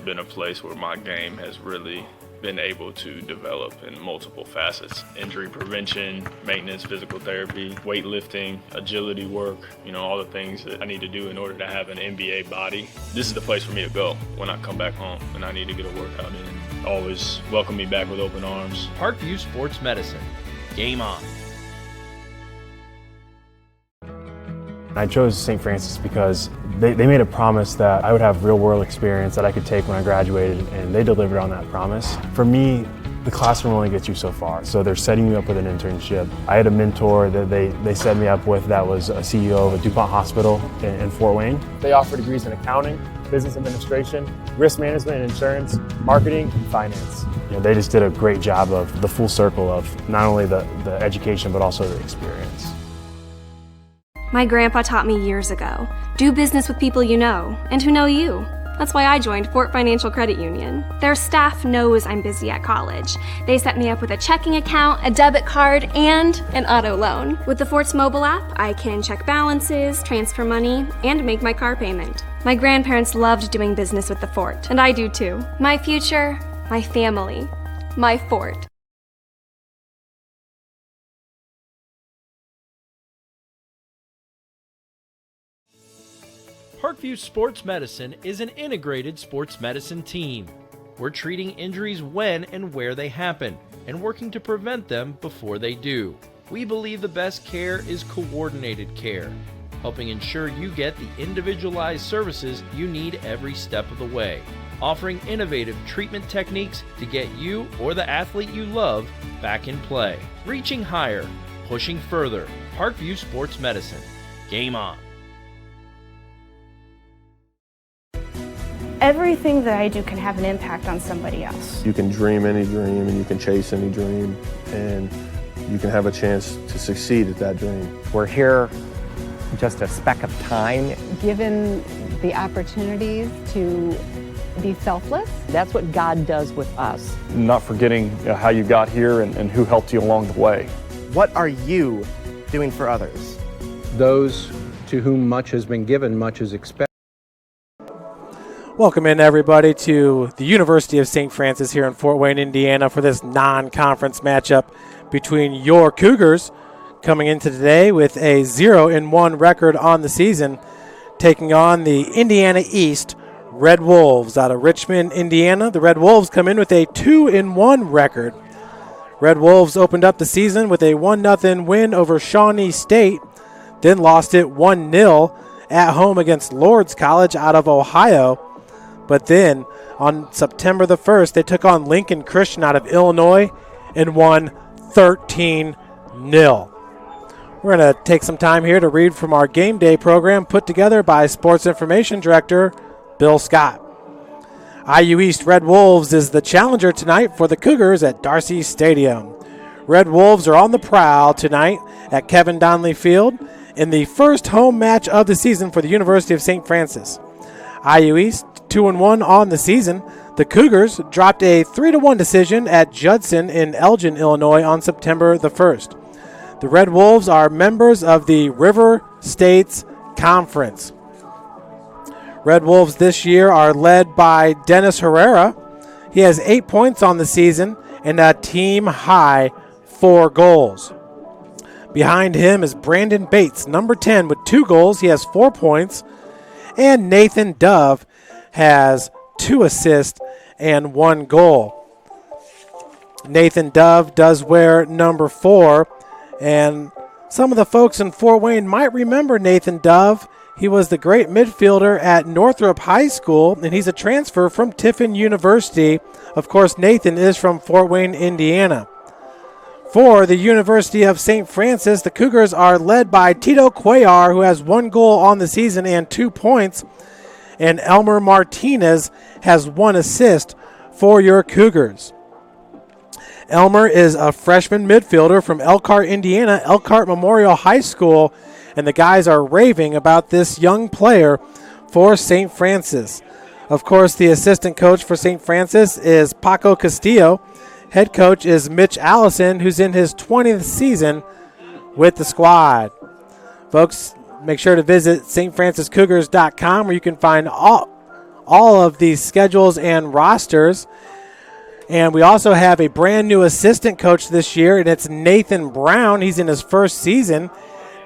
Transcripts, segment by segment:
been a place where my game has really been able to develop in multiple facets. Injury prevention, maintenance, physical therapy, weightlifting, agility work, all the things that I need to do in order to have an NBA body. This is the place for me to go when I come back home and I need to get a workout in. Always welcome me back with open arms. Parkview Sports Medicine. Game on. I chose St. Francis because they made a promise that I would have real-world experience that I could take when I graduated, and they delivered on that promise. For me, the classroom only gets you so far, so they're setting you up with an internship. I had a mentor that they set me up with that was a CEO of a DuPont hospital in Fort Wayne. They offer degrees in accounting, business administration, risk management and insurance, marketing, and finance. They just did a great job of the full circle of not only the education but also the experience. My grandpa taught me years ago, do business with people you know and who know you. That's why I joined Fort Financial Credit Union. Their staff knows I'm busy at college. They set me up with a checking account, a debit card, and an auto loan. With the Fort's mobile app, I can check balances, transfer money, and make my car payment. My grandparents loved doing business with the Fort, and I do too. My future, my family, my Fort. Parkview Sports Medicine is an integrated sports medicine team. We're treating injuries when and where they happen, and working to prevent them before they do. We believe the best care is coordinated care, helping ensure you get the individualized services you need every step of the way, offering innovative treatment techniques to get you or the athlete you love back in play. Reaching higher, pushing further. Parkview Sports Medicine. Game on. Everything that I do can have an impact on somebody else. You can dream any dream and you can chase any dream and you can have a chance to succeed at that dream. We're here just a speck of time. Given the opportunities to be selfless. That's what God does with us. Not forgetting how you got here and who helped you along the way. What are you doing for others? Those to whom much has been given, much is expected. Welcome in, everybody, to the University of St. Francis here in Fort Wayne, Indiana, for this non-conference matchup between your Cougars, coming into today with a 0-1 record on the season, taking on the Indiana East Red Wolves out of Richmond, Indiana. The Red Wolves come in with a 2-1 record. Red Wolves opened up the season with a 1-0 win over Shawnee State, then lost it 1-0 at home against Lourdes College out of Ohio. But then on September the 1st, they took on Lincoln Christian out of Illinois and won 13-0. We're going to take some time here to read from our game day program put together by Sports Information Director Bill Scott. IU East Red Wolves is the challenger tonight for the Cougars at Darcy Stadium. Red Wolves are on the prowl tonight at Kevin Donnelly Field in the first home match of the season for the University of St. Francis. IU East 2-1 on the season. The Cougars dropped a 3-1 decision at Judson in Elgin, Illinois on September the 1st. The Red Wolves are members of the River States Conference. Red Wolves this year are led by Dennis Herrera. He has 8 points on the season and a team high 4 goals. Behind him is Brandon Bates, number 10, with 2 goals. He has 4 points. And Nathan Dove has 2 assists and 1 goal. Nathan Dove does wear number 4, and some of the folks in Fort Wayne might remember Nathan Dove. He was the great midfielder at Northrop High School, and he's a transfer from Tiffin University. Of course, Nathan is from Fort Wayne, Indiana. For the University of St. Francis, the Cougars are led by Tito Cuellar, who has 1 goal on the season and 2 points. And Elmar Martinez has 1 assist for your Cougars. Elmer is a freshman midfielder from Elkhart, Indiana, Elkhart Memorial High School, and the guys are raving about this young player for St. Francis. Of course, the assistant coach for St. Francis is Paco Castillo. Head coach is Mitch Allison, who's in his 20th season with the squad. Folks, make sure to visit stfranciscougars.com where you can find all all of the schedules and rosters. And we also have a brand new assistant coach this year, and it's Nathan Brown. He's in his first season.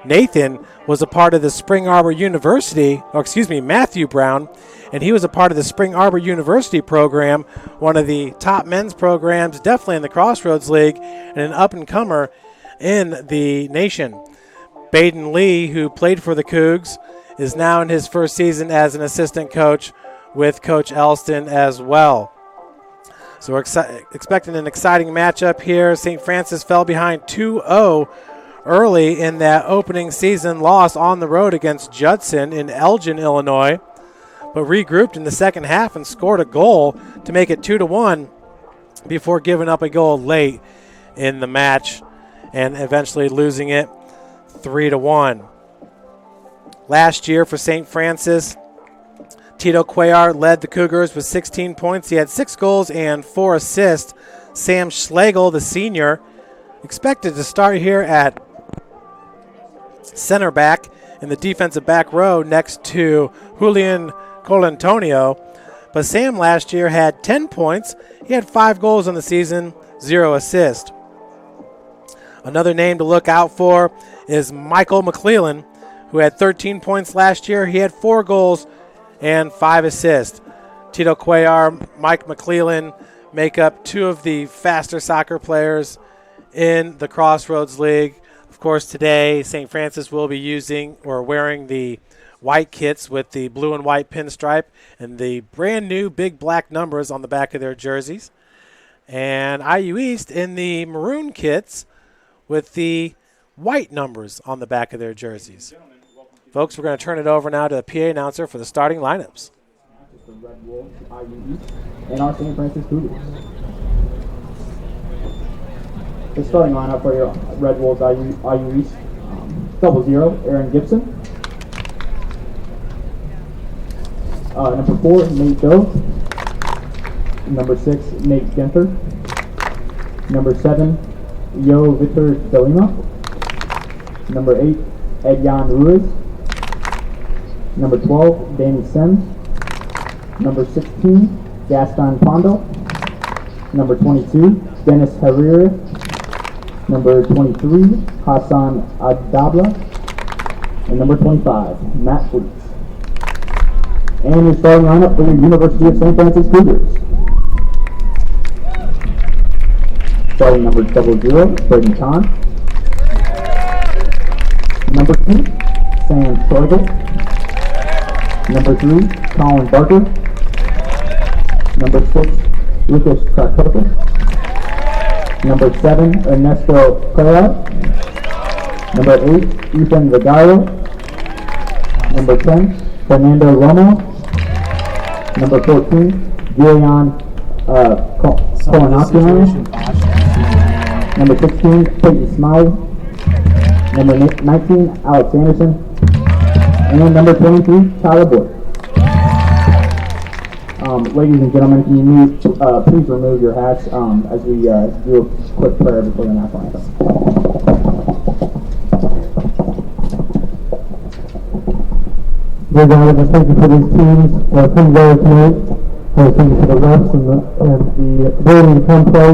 Nathan was a part of the Matthew Brown, and he was a part of the Spring Arbor University program, one of the top men's programs, definitely in the Crossroads League, and an up-and-comer in the nation. Baden Lee, who played for the Cougs, is now in his first season as an assistant coach with Coach Elston as well. So we're expecting an exciting matchup here. St. Francis fell behind 2-0 early in that opening season loss on the road against Judson in Elgin, Illinois, but regrouped in the second half and scored a goal to make it 2-1 before giving up a goal late in the match and eventually losing it 3-1. Last year for St. Francis, Tito Cuellar led the Cougars with 16 points. He had 6 goals and 4 assists. Sam Schlegel, the senior, expected to start here at center back in the defensive back row next to Julian Colantonio. But Sam last year had 10 points. He had 5 goals on the season, 0 assists. Another name to look out for is Michael McClellan, who had 13 points last year. He had 4 goals and 5 assists. Tito Cuellar, Mike McClellan make up 2 of the faster soccer players in the Crossroads League. Of course, today St. Francis will be wearing the white kits with the blue and white pinstripe and the brand new big black numbers on the back of their jerseys. And IU East in the maroon kits with the white numbers on the back of their jerseys. Folks, we're going to turn it over now to the PA announcer for the starting lineups. The Red Wolves, IU East, and our St. Francis Cougars. The starting lineup for your Red Wolves, IU East, 00, Aaron Gibson. Number 4, Nate Doe. Number 6, Nate Genther. Number 7, Yo Victor Delima. Number 8, Edjan Ruiz. Number 12, Danny Sims. Number 16, Gaston Pondo. Number 22, Dennis Herrera. Number 23, Hassan Adabla. And number 25, Matt Fleets. And your starting lineup for your University of St. Francis Cougars. Starting number 00, Braden Conn. Number 2, Sam Schlegel. Number 3, Colin Barker. Number 6, Lucas Krakoka. Number 7, Ernesto Cuellar. Number 8, Ethan Vigallo. Number 10, Fernando Romo. Number 14, Julian Colanaciano. Number 16, Peyton Smiley. Number 19, Alex Anderson. And number 23, Tyler Boyd. Ladies and gentlemen, can you please remove your hats as we do a quick prayer before the national anthem. Dear God, I just thank you for these teams that have come together tonight. I thank you for the refs and the ability to come play.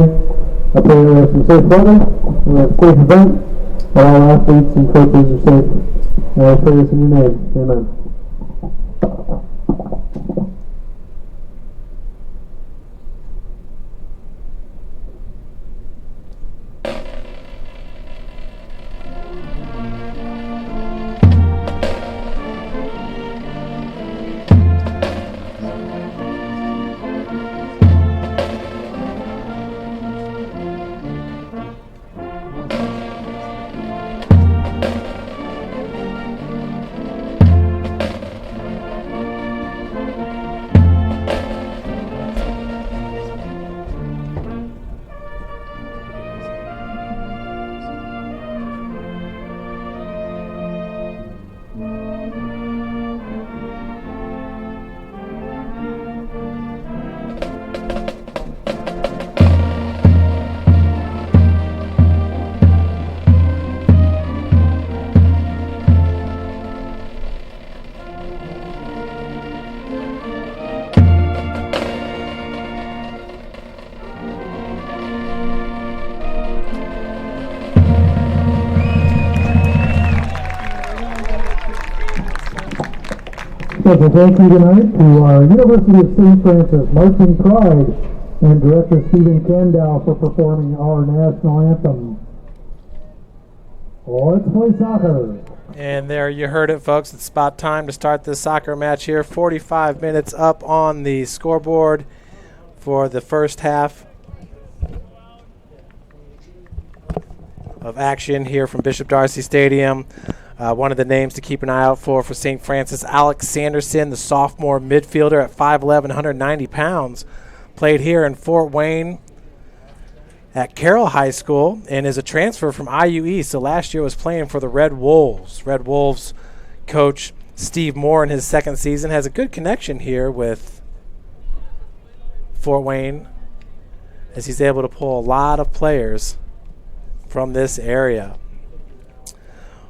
I pray we have some safe weather, we have a safe event, that all athletes and coaches are safe. And I pray this in your name. Amen. Special thank you tonight to our University of St. Francis Marching Pride and Director Stephen Candow for performing our national anthem. Let's play soccer. And there you heard it, folks. It's about time to start this soccer match here. 45 minutes up on the scoreboard for the first half of action here from Bishop Darcy Stadium. One of the names to keep an eye out for St. Francis, Alex Sanderson, the sophomore midfielder at 5'11", 190 pounds. Played here in Fort Wayne at Carroll High School and is a transfer from IU East. So last year was playing for the Red Wolves. Red Wolves coach Steve Moore in his second season has a good connection here with Fort Wayne as he's able to pull a lot of players from this area.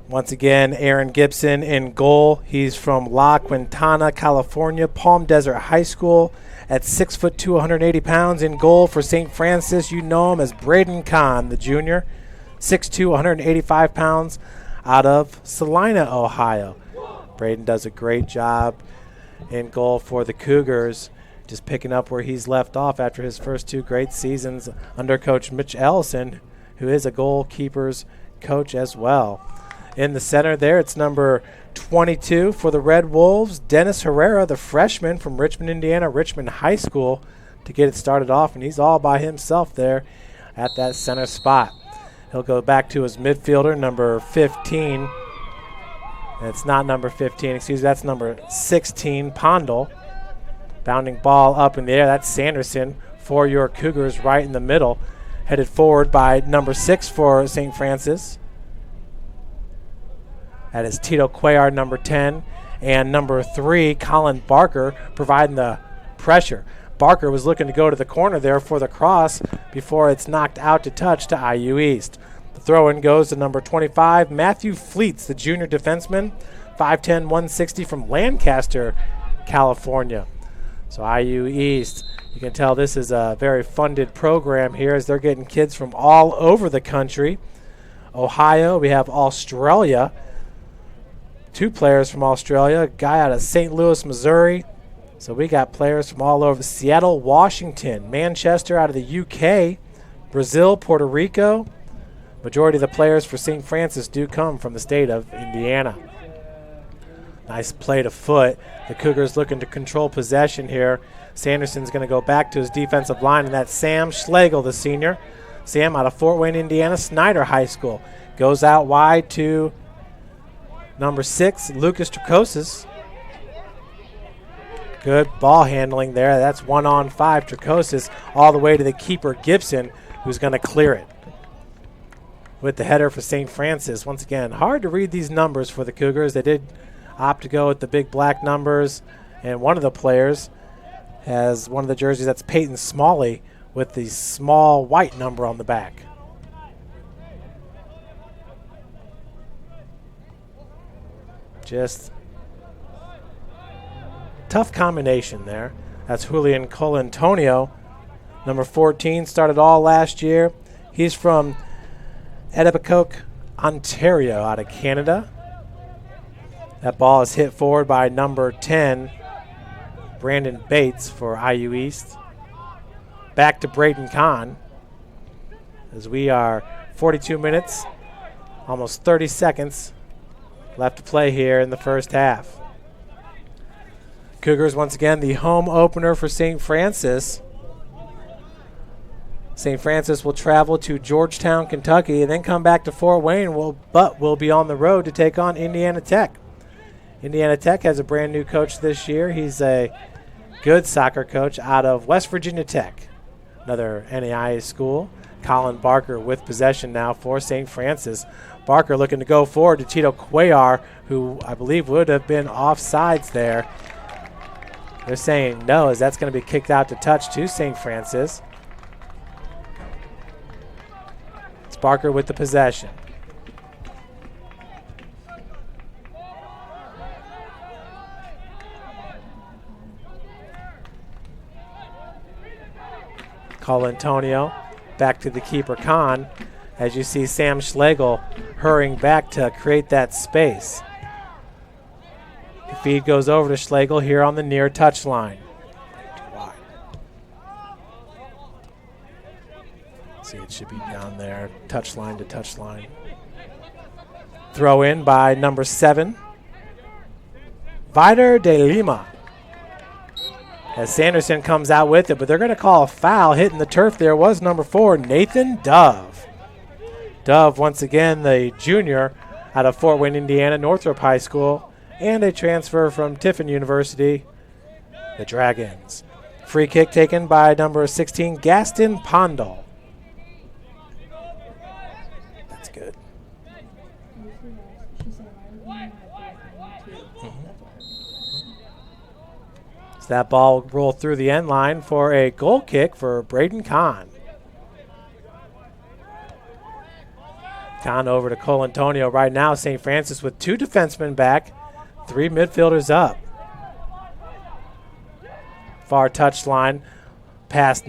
Once again, Aaron Gibson in goal. He's from La Quintana, California, Palm Desert High School. At 6'2", 180 pounds in goal for St. Francis, you know him as Braden Conn, the junior. 6'2", 185 pounds out of Salina, Ohio. Braden does a great job in goal for the Cougars, just picking up where he's left off after his first two great seasons under Coach Mitch Ellison, who is a goalkeeper's coach as well. In the center there, it's number 22 for the Red Wolves, Dennis Herrera, the freshman from Richmond, Indiana, Richmond High School, to get it started off, and he's all by himself there at that center spot. He'll go back to his midfielder, number 15. It's not number 15, excuse me, that's number 16, Pondel. Bounding ball up in the air, that's Sanderson for your Cougars right in the middle. Headed forward by number 6 for St. Francis. That is Tito Cuellar, number 10, and number 3, Colin Barker, providing the pressure. Barker was looking to go to the corner there for the cross before it's knocked out to touch to IU East. The throw-in goes to number 25, Matthew Fleets, the junior defenseman, 5'10", 160 from Lancaster, California. So IU East, you can tell this is a very funded program here as they're getting kids from all over the country. Ohio, we have Australia. 2 players from Australia, a guy out of St. Louis, Missouri. So we got players from all over Seattle, Washington, Manchester out of the UK, Brazil, Puerto Rico. Majority of the players for St. Francis do come from the state of Indiana. Nice play to foot. The Cougars looking to control possession here. Sanderson's going to go back to his defensive line, and that's Sam Schlegel, the senior. Sam out of Fort Wayne, Indiana, Snyder High School. Goes out wide to number 6, Lucas Tricosis. Good ball handling there. That's 1-on-5. Tricosis all the way to the keeper, Gibson, who's going to clear it. With the header for St. Francis. Once again, hard to read these numbers for the Cougars. They did opt to go with the big black numbers, and one of the players has one of the jerseys, that's Peyton Smalley, with the small white number on the back. Just tough combination there. That's Julian Colantonio, number 14, started all last year. He's from Etobicoke, Ontario, out of Canada. That ball is hit forward by number 10, Brandon Bates for IU East. Back to Braden Conn as we are 42 minutes, almost 30 seconds left to play here in the first half. Cougars once again the home opener for St. Francis. St. Francis will travel to Georgetown, Kentucky, and then come back to Fort Wayne, but will be on the road to take on Indiana Tech. Indiana Tech has a brand new coach this year. He's a good soccer coach out of West Virginia Tech, another NAIA school. Colin Barker with possession now for St. Francis. Barker looking to go forward to Tito Cuellar, who I believe would have been offsides there. They're saying no, as that's going to be kicked out to touch to St. Francis. It's Barker with the possession. Colantonio back to the keeper, Conn, as you see Sam Schlegel hurrying back to create that space. feed goes over to Schlegel here on the near touchline. See, it should be down there, touchline to touchline. Throw in by number 7, Vider de Lima. As Sanderson comes out with it, but they're going to call a foul. Hitting the turf there was number 4, Nathan Dove. Dove, once again, the junior out of Fort Wayne, Indiana, Northrop High School, and a transfer from Tiffin University, the Dragons. Free kick taken by number 16, Gaston Pondal. That's good. So that ball rolled through the end line for a goal kick for Braden Conn. Conn over to Colantonio right now. St. Francis with 2 defensemen back, 3 midfielders up. Far touchline. Pass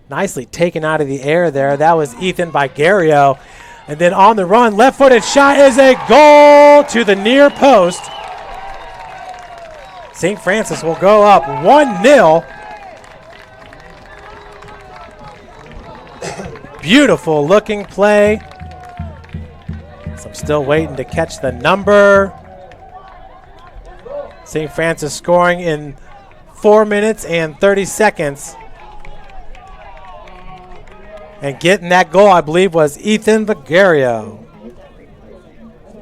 nicely taken out of the air there. That was Ethan Vigario. And then on the run, left-footed shot is a goal to the near post. St. Francis will go up 1-0. Beautiful looking play. So I'm still waiting to catch the number. St. Francis scoring in 4 minutes and 30 seconds. And getting that goal, I believe, was Ethan Vigario.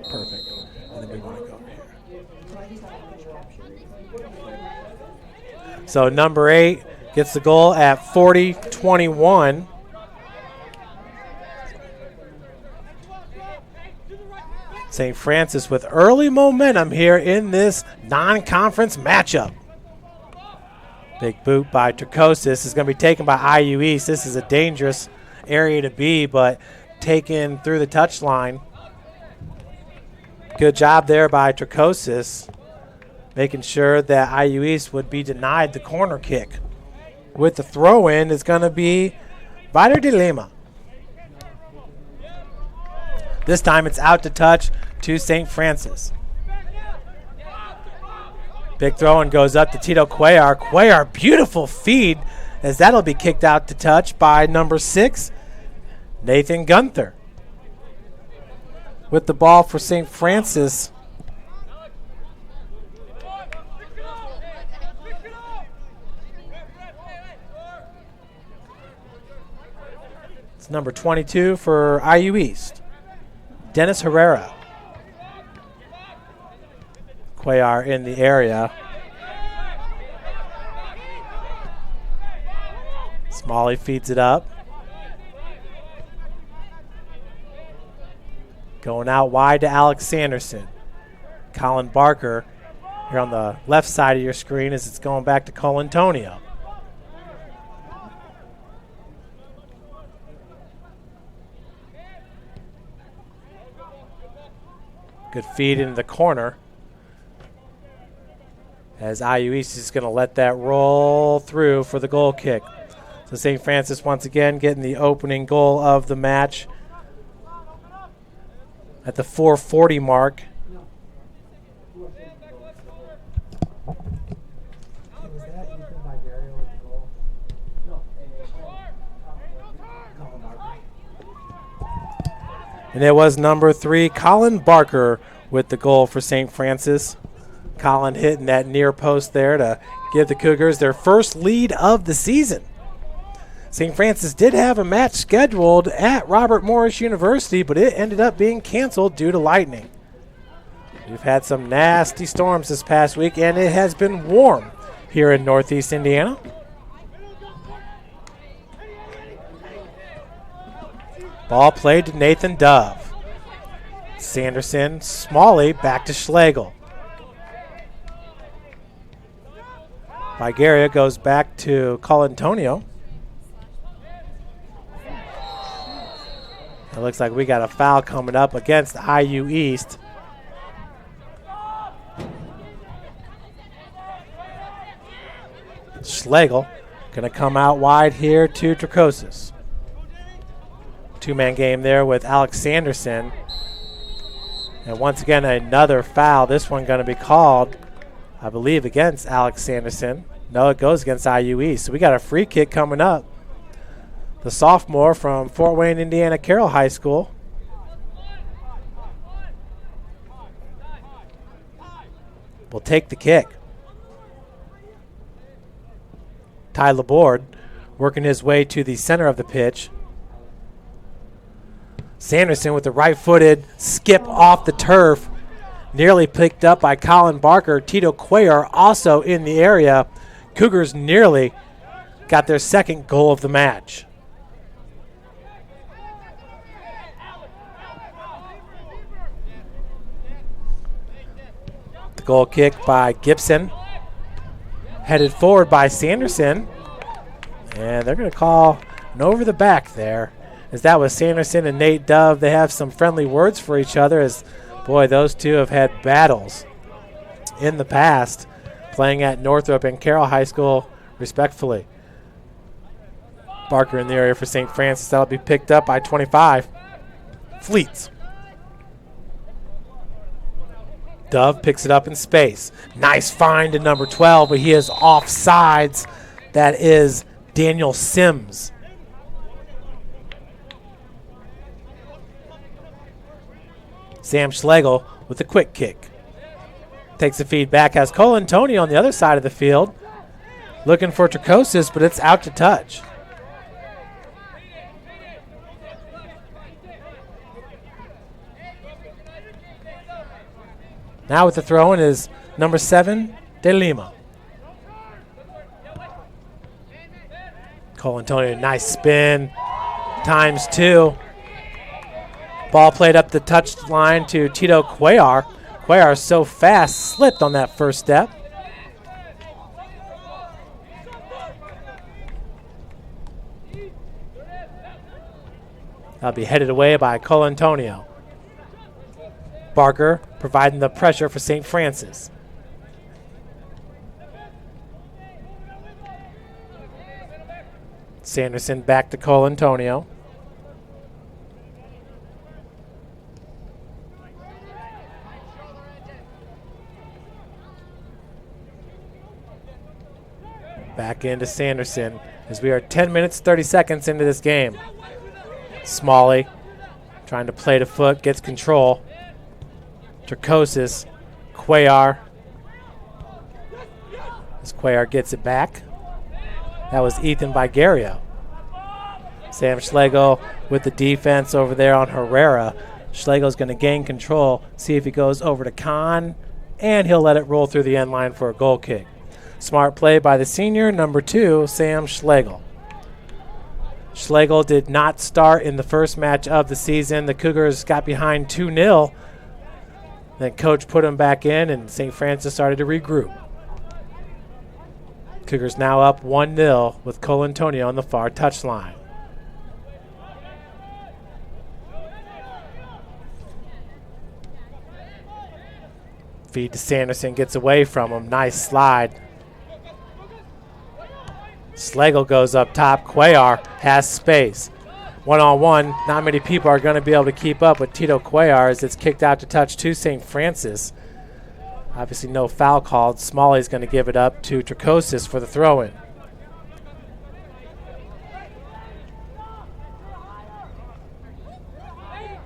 Perfect. And then we want to go over here. So number 8 gets the goal at 40-21. St. Francis with early momentum here in this non-conference matchup. Big boot by Turcosis is going to be taken by IU East. This is a dangerous area to be, but taken through the touchline. Good job there by Turcosis, making sure that IU East would be denied the corner kick. With the throw-in is going to be Vider de Lima. This time it's out to touch to St. Francis. Big throw-in goes up to Tito Cuellar. Cuellar, beautiful feed, as that'll be kicked out to touch by number 6, Nathan Gunther. With the ball for St. Francis. It's number 22 for IU East, Dennis Herrera. Cuellar in the area. Smalley feeds it up. Going out wide to Alex Sanderson. Colin Barker here on the left side of your screen as it's going back to Colantonio. Good feed into the corner, as IU East is going to let that roll through for the goal kick. So St. Francis once again getting the opening goal of the match at the 4:40 mark. And it was number 3, Colin Barker, with the goal for St. Francis. Colin hitting that near post there to give the Cougars their first lead of the season. St. Francis did have a match scheduled at Robert Morris University, but it ended up being canceled due to lightning. We've had some nasty storms this past week, and it has been warm here in Northeast Indiana. Ball played to Nathan Dove. Sanderson, Smalley, back to Schlegel. Vigaria goes back to Colantonio. It looks like we got a foul coming up against IU East. Schlegel going to come out wide here to Turcosis. Two-man game there with Alex Sanderson. And once again, another foul. This one going to be called I believe, against Alex Sanderson. No, it goes against IUE. So we got a free kick coming up. The sophomore from Fort Wayne, Indiana, Carroll High School. Will take the kick. Ty Laborde working his way to the center of the pitch. Sanderson with the right-footed skip off the turf. Nearly picked up by Colin Barker. Tito Cuellar also in the area. Cougars nearly got their second goal of the match. The goal kick by Gibson. Headed forward by Sanderson. And they're going to call an over the back there. As that was Sanderson and Nate Dove. They have some friendly words for each other as, boy, those two have had battles in the past, playing at Northrop and Carroll High School, respectfully. Barker in the area for St. Francis. That'll be picked up by 25. Fleets. Dove picks it up in space. Nice find to number 12, but he is offsides. That is Daniel Sims. Sam Schlegel with a quick kick. Takes the feed back, has Colin Toney on the other side of the field. Looking for Tricosis, but it's out to touch. Now with the throw-in is number 7, De Lima. Colin Toney, a nice spin, ×2. Ball played up the touch line to Tito Cuellar. Cuellar so fast, slipped on that first step. That'll be headed away by Colantonio. Barker providing the pressure for St. Francis. Sanderson back to Colantonio. Back into Sanderson as we are 10 minutes, 30 seconds into this game. Smalley trying to play the foot, gets control. Tricosis, Cuellar. As Cuellar gets it back. That was Ethan Vigario. Sam Schlegel with the defense over there on Herrera. Schlegel's going to gain control, see if he goes over to Conn, and he'll let it roll through the end line for a goal kick. Smart play by the senior, number 2, Sam Schlegel. Schlegel did not start in the first match of the season. The Cougars got behind 2-0. Then coach put him back in, and St. Francis started to regroup. Cougars now up 1-0 with Colantonio on the far touchline. Feed to Sanderson, gets away from him. Nice slide. Schlegel goes up top. Cuellar has space. One-on-one, not many people are going to be able to keep up with Tito Cuellar as it's kicked out to touch to St. Francis. Obviously no foul called. Smalley's going to give it up to Tricosis for the throw-in.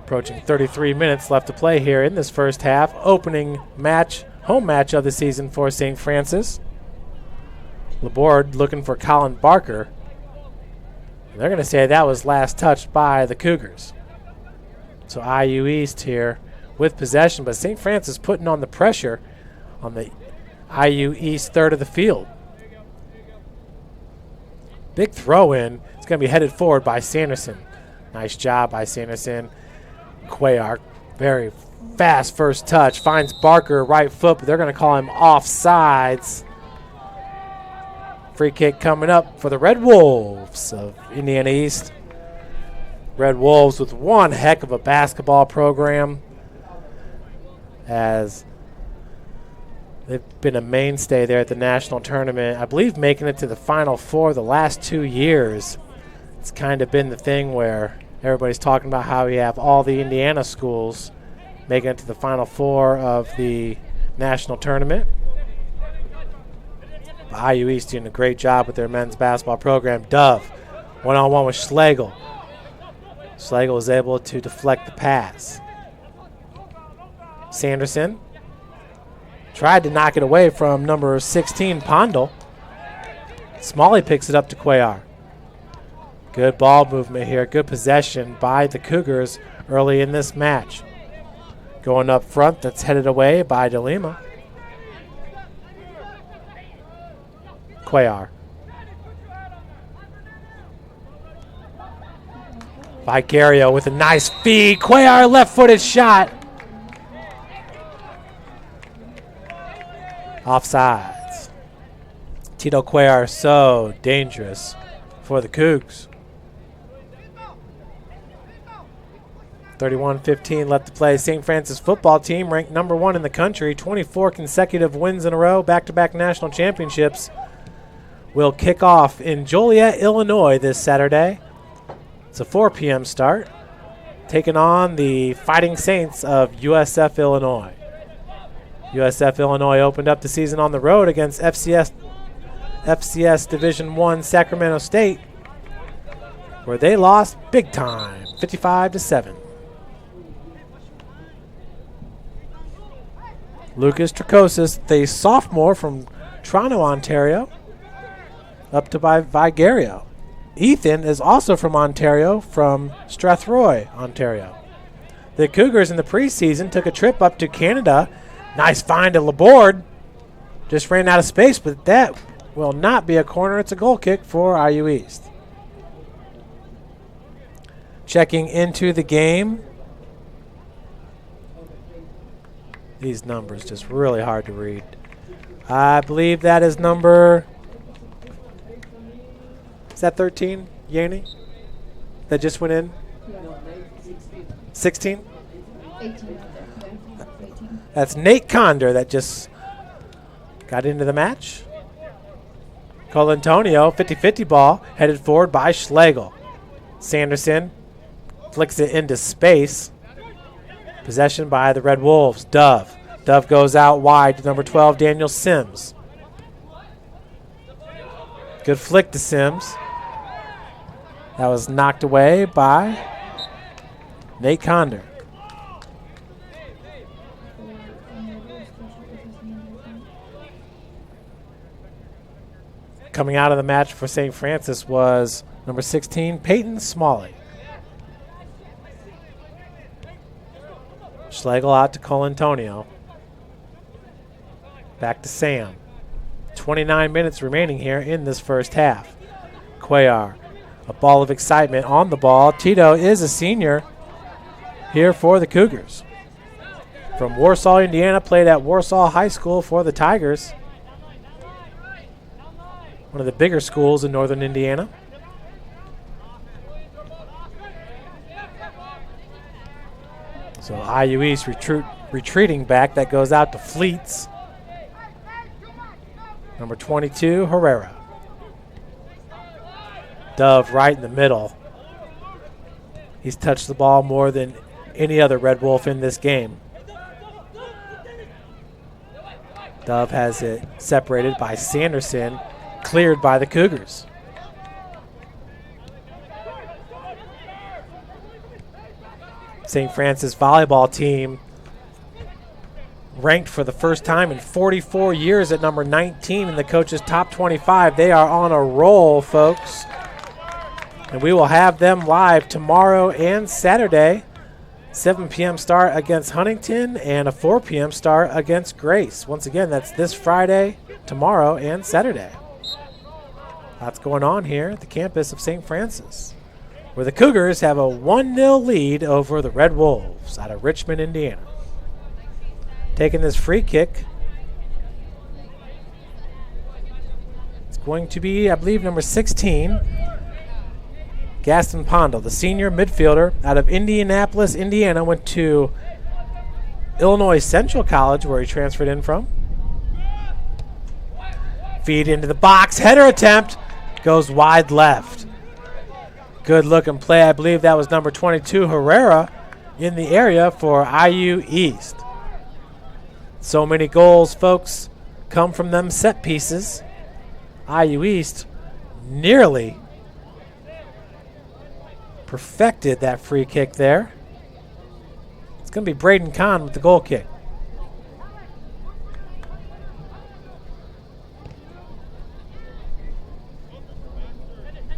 Approaching 33 minutes left to play here in this first half. Opening match, home match of the season for St. Francis. Laborde looking for Colin Barker. And they're going to say that was last touched by the Cougars. So IU East here with possession, but St. Francis putting on the pressure on the IU East third of the field. Big throw in. It's going to be headed forward by Sanderson. Nice job by Sanderson. Cuellar, very fast first touch. Finds Barker right foot, but they're going to call him offsides. Free kick coming up for the Red Wolves of Indiana East. Red Wolves with one heck of a basketball program, as they've been a mainstay there at the national tournament. I believe making it to the Final Four the last 2 years. It's kind of been the thing where everybody's talking about how we have all the Indiana schools making it to the Final Four of the national tournament. IU East doing a great job with their men's basketball program. Dove, one-on-one with Schlegel. Schlegel is able to deflect the pass. Sanderson tried to knock it away from number 16, Pondel. Smalley picks it up to Cuellar. Good ball movement here. Good possession by the Cougars early in this match. Going up front, that's headed away by DeLima. Cuellar. Vicario with a nice feed. Cuellar left-footed shot. Offsides. Tito Cuellar so dangerous for the Cougs. 31-15 left to play. St. Francis football team ranked number 1 in the country. 24 consecutive wins in a row. Back-to-back national championships. Will kick off in Joliet, Illinois this Saturday. It's a 4 p.m. start. Taking on the Fighting Saints of USF, Illinois. USF, Illinois opened up the season on the road against FCS Division I Sacramento State, where they lost big time, 55-7. Lucas Tricosis, the sophomore from Toronto, Ontario, up to Vigario. Ethan is also from Ontario, from Strathroy, Ontario. The Cougars in the preseason took a trip up to Canada. Nice find at Laborde. Just ran out of space, but that will not be a corner. It's a goal kick for IU East. Checking into the game. These numbers just really hard to read. I believe that is number... Is that 13, Yanni? That just went in? 16? 18. That's Nate Conder that just got into the match. Colantonio, 50-50 ball, headed forward by Schlegel. Sanderson flicks it into space. Possession by the Red Wolves. Dove. Dove goes out wide to number 12, Daniel Sims. Good flick to Sims. That was knocked away by Nate Conder. Coming out of the match for St. Francis was number 16, Peyton Smalley. Schlegel out to Colantonio. Back to Sam. 29 minutes remaining here in this first half. Cuellar, a ball of excitement on the ball. Tito is a senior here for the Cougars. From Warsaw, Indiana, played at Warsaw High School for the Tigers. One of the bigger schools in northern Indiana. So IU East retreating back. That goes out to Fleets. Number 22, Herrera. Dove right in the middle. He's touched the ball more than any other Red Wolf in this game. Dove has it separated by Sanderson, cleared by the Cougars. St. Francis volleyball team ranked for the first time in 44 years at number 19 in the coach's top 25. They are on a roll, folks. And we will have them live tomorrow and Saturday. 7 p.m. start against Huntington and a 4 p.m. start against Grace. Once again, that's this Friday, tomorrow, and Saturday. Lots going on here at the campus of St. Francis, where the Cougars have a 1-0 lead over the Red Wolves out of Richmond, Indiana. Taking this free kick. It's going to be, I believe, number 16. Gaston Pondel, the senior midfielder out of Indianapolis, Indiana, went to Illinois Central College, where he transferred in from. Feed into the box. Header attempt. Goes wide left. Good looking play. I believe that was number 22, Herrera, in the area for IU East. So many goals, folks, come from them set pieces. IU East nearly perfected that free kick there. It's going to be Braden Conn with the goal kick.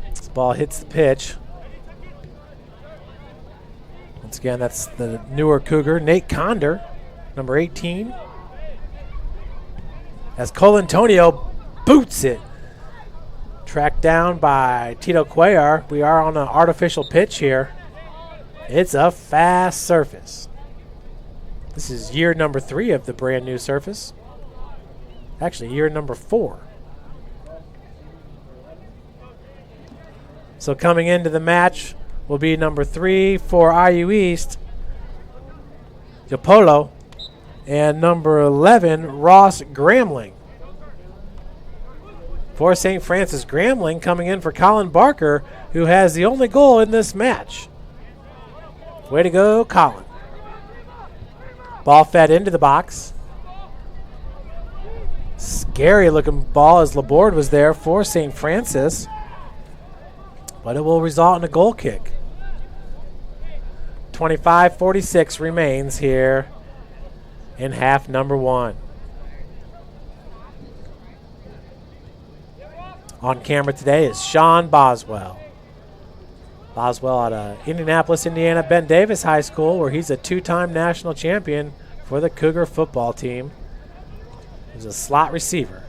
This ball hits the pitch. Once again, that's the newer Cougar, Nate Conder, number 18. As Colantonio boots it. Tracked down by Tito Cuellar. We are on an artificial pitch here. It's a fast surface. This is year number 3 of the brand new surface. Actually, year number 4. So coming into the match will be number 3 for IU East, Yapolo, and number 11, Ross Gramling. For St. Francis, Gramling coming in for Colin Barker, who has the only goal in this match. Way to go, Colin. Ball fed into the box. Scary looking ball as Laborde was there for St. Francis. But it will result in a goal kick. 25-46 remains here in half number 1. On camera today is Sean Boswell. Boswell out of Indianapolis, Indiana, Ben Davis High School, where he's a 2-time national champion for the Cougar football team. He's a slot receiver.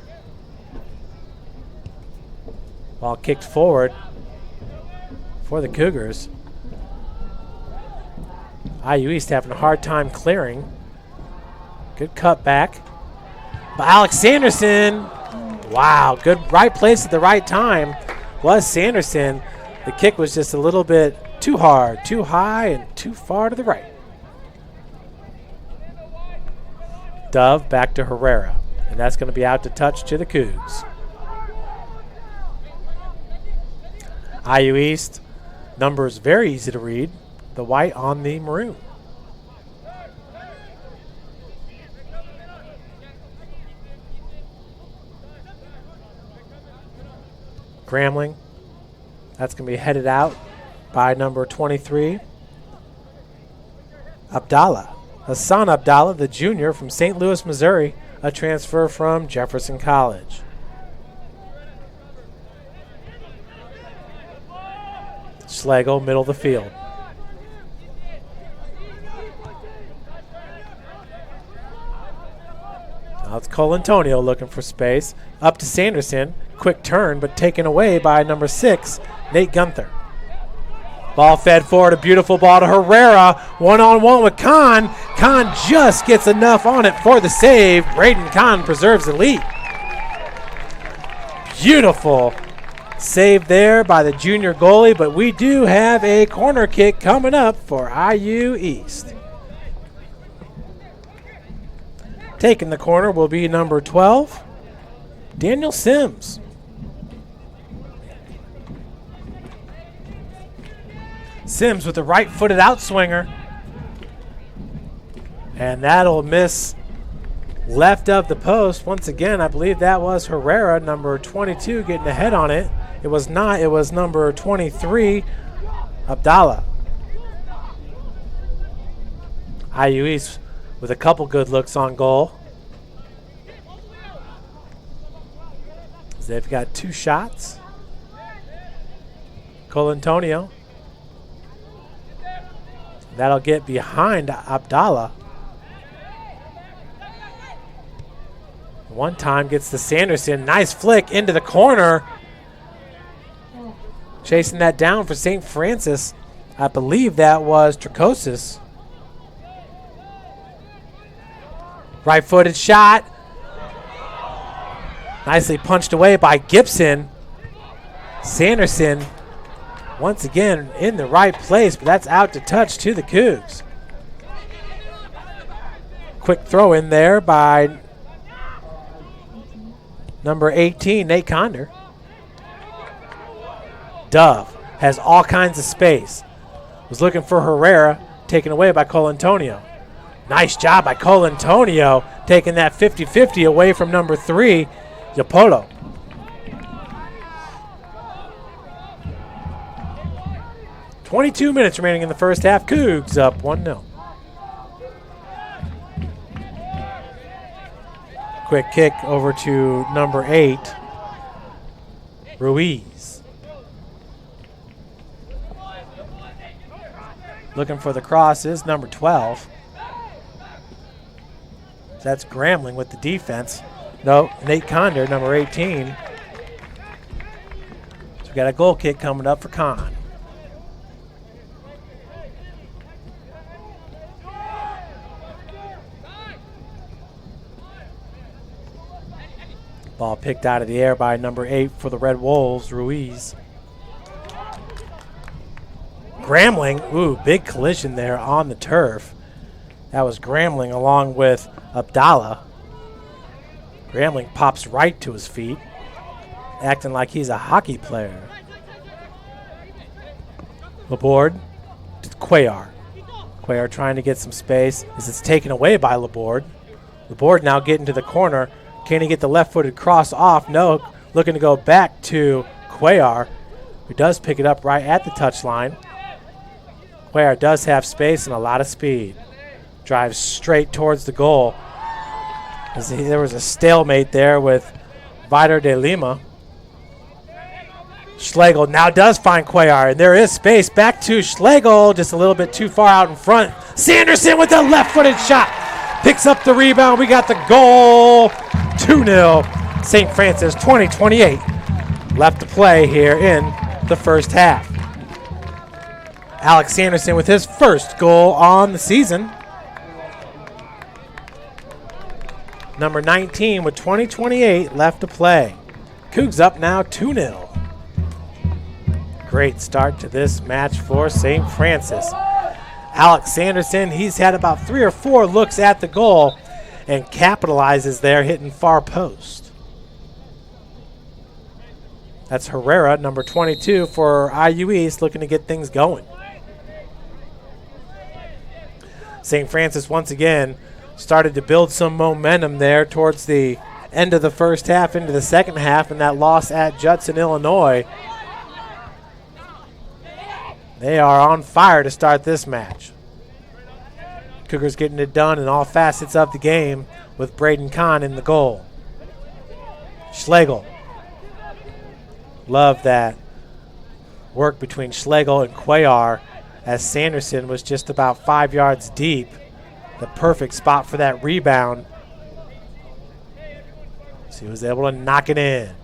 Ball kicked forward for the Cougars. IU East having a hard time clearing. Good cutback. But Alex Sanderson, wow, good right place at the right time was Sanderson. The kick was just a little bit too hard, too high, and too far to the right. Dove back to Herrera, and that's going to be out to touch to the Cougs. IU East, numbers very easy to read. The white on the maroon. Gramling. That's going to be headed out by number 23. Abdallah. Hassan Abdallah, the junior from St. Louis, Missouri, a transfer from Jefferson College. Schlegel, middle of the field. Now it's Colantonio looking for space. Up to Sanderson. Quick turn, but taken away by number 6, Nate Gunther. Ball fed forward, a beautiful ball to Herrera. One-on-one with Conn. Conn just gets enough on it for the save. Braden Conn preserves the lead. Beautiful save there by the junior goalie, but we do have a corner kick coming up for IU East. Taking the corner will be number 12, Daniel Sims. Sims with the right-footed outswinger. And that'll miss left of the post. Once again, I believe that was Herrera, number 22, getting ahead on it. It was not. It was number 23, Abdallah. IU East with a couple good looks on goal. They've got 2 shots. Colantonio. That'll get behind Abdallah. One time gets to Sanderson. Nice flick into the corner. Chasing that down for St. Francis. I believe that was Tricosis. Right-footed shot. Nicely punched away by Gibson. Sanderson once again in the right place, but that's out to touch to the Cougs. Quick throw in there by number 18, Nate Conder. Dove has all kinds of space. Was looking for Herrera, taken away by Colantonio. Nice job by Colantonio, taking that 50-50 away from number 3, Yapolo. 22 minutes remaining in the first half. Cougs up 1-0. Quick kick over to number 8, Ruiz. Looking for the crosses, number 12. That's Grambling with the defense. No, Nate Conder, number 18. So we got a goal kick coming up for Conn. Ball picked out of the air by number 8 for the Red Wolves, Ruiz. Grambling, ooh, big collision there on the turf. That was Grambling along with Abdallah. Grambling pops right to his feet, acting like he's a hockey player. Laborde to Cuellar. Cuellar trying to get some space as it's taken away by Laborde. Laborde now getting to the corner. Can he get the left-footed cross off? No. Looking to go back to Cuellar, who does pick it up right at the touchline. Cuellar does have space and a lot of speed. Drives straight towards the goal. There was a stalemate there with Vitor de Lima. Schlegel now does find Cuellar, and there is space. Back to Schlegel, just a little bit too far out in front. Sanderson with a left-footed shot. Picks up the rebound. We got the goal. 2-0. St. Francis 20-28. Left to play here in the first half. Alex Sanderson with his first goal on the season. Number 19 with 20-28 left to play. Cougs up now 2-0. Great start to this match for St. Francis. Alex Sanderson, he's had about 3 or 4 looks at the goal and capitalizes there, hitting far post. That's Herrera, number 22 for IU East, looking to get things going. St. Francis once again started to build some momentum there towards the end of the first half into the second half, and that loss at Judson, Illinois. They are on fire to start this match. Cougars getting it done in all facets of the game with Braden Conn in the goal. Schlegel. Love that work between Schlegel and Cuellar as Sanderson was just about 5 yards deep. The perfect spot for that rebound. So he was able to knock it in.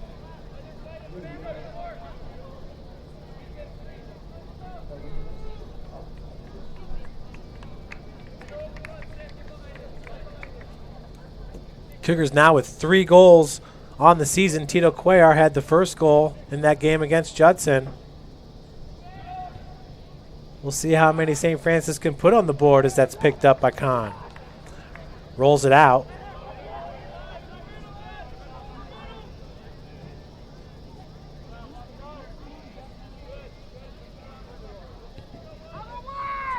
Cougars now with 3 goals on the season. Tito Cuellar had the first goal in that game against Judson. We'll see how many St. Francis can put on the board as that's picked up by Conn. Rolls it out.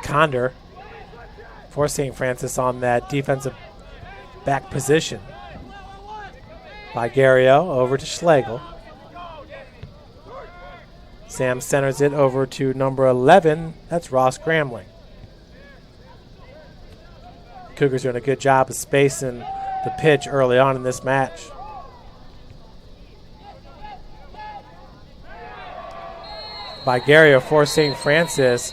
Conder for St. Francis on that defensive back position. Vigario over to Schlegel. Sam centers it over to number 11. That's Ross Grambling. Cougars doing a good job of spacing the pitch early on in this match. Vigario for St. Francis.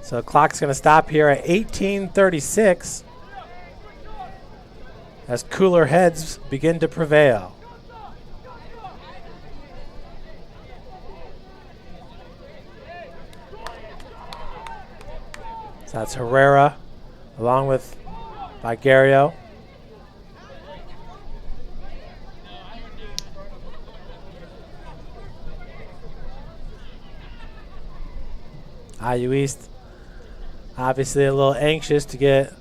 So the clock's going to stop here at 18:36 as cooler heads begin to prevail. So that's Herrera along with Vigario. IU East obviously a little anxious to get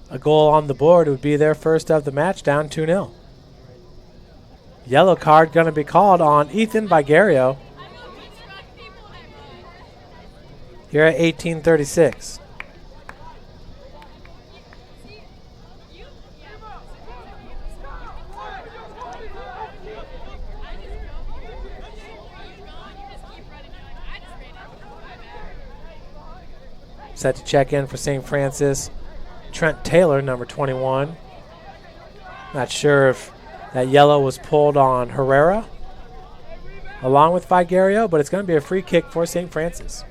a goal on the board. It would be their first of the match, down 2-0. Yellow card going to be called on Ethan Vigario here at 18:36. Set to check in for St. Francis, Trent Taylor, number 21. Not sure if that yellow was pulled on Herrera along with Vigario, but it's going to be a free kick for St. Francis.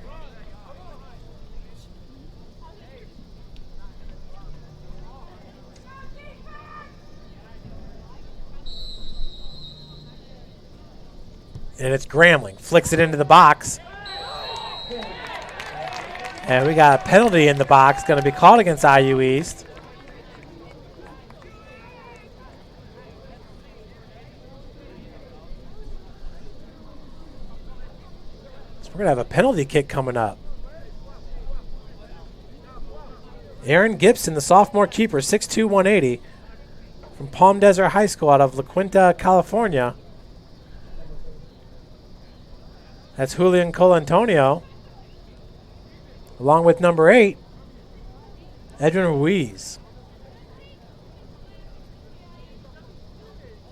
And it's Gramling. Flicks it into the box. And we got a penalty in the box going to be called against IU East. So we're going to have a penalty kick coming up. Aaron Gibson, the sophomore keeper, 6'2", 180, from Palm Desert High School out of La Quinta, California. That's Julian Colantonio, along with number 8, Edwin Ruiz.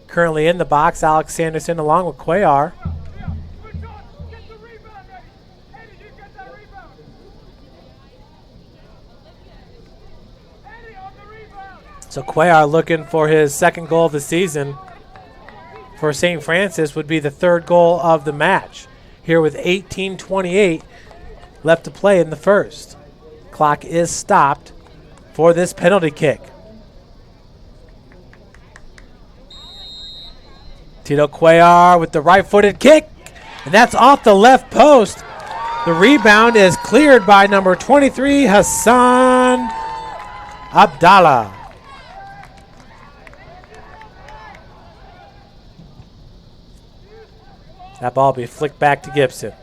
Currently in the box, Alex Sanderson along with Cuellar. So Cuellar looking for his second goal of the season for St. Francis, would be the third goal of the match. Here with 18:28 left to play in the first. Clock is stopped for this penalty kick. Tito Cuellar with the right-footed kick, and that's off the left post. The rebound is cleared by number 23, Hassan Abdallah. That ball will be flicked back to Gibson.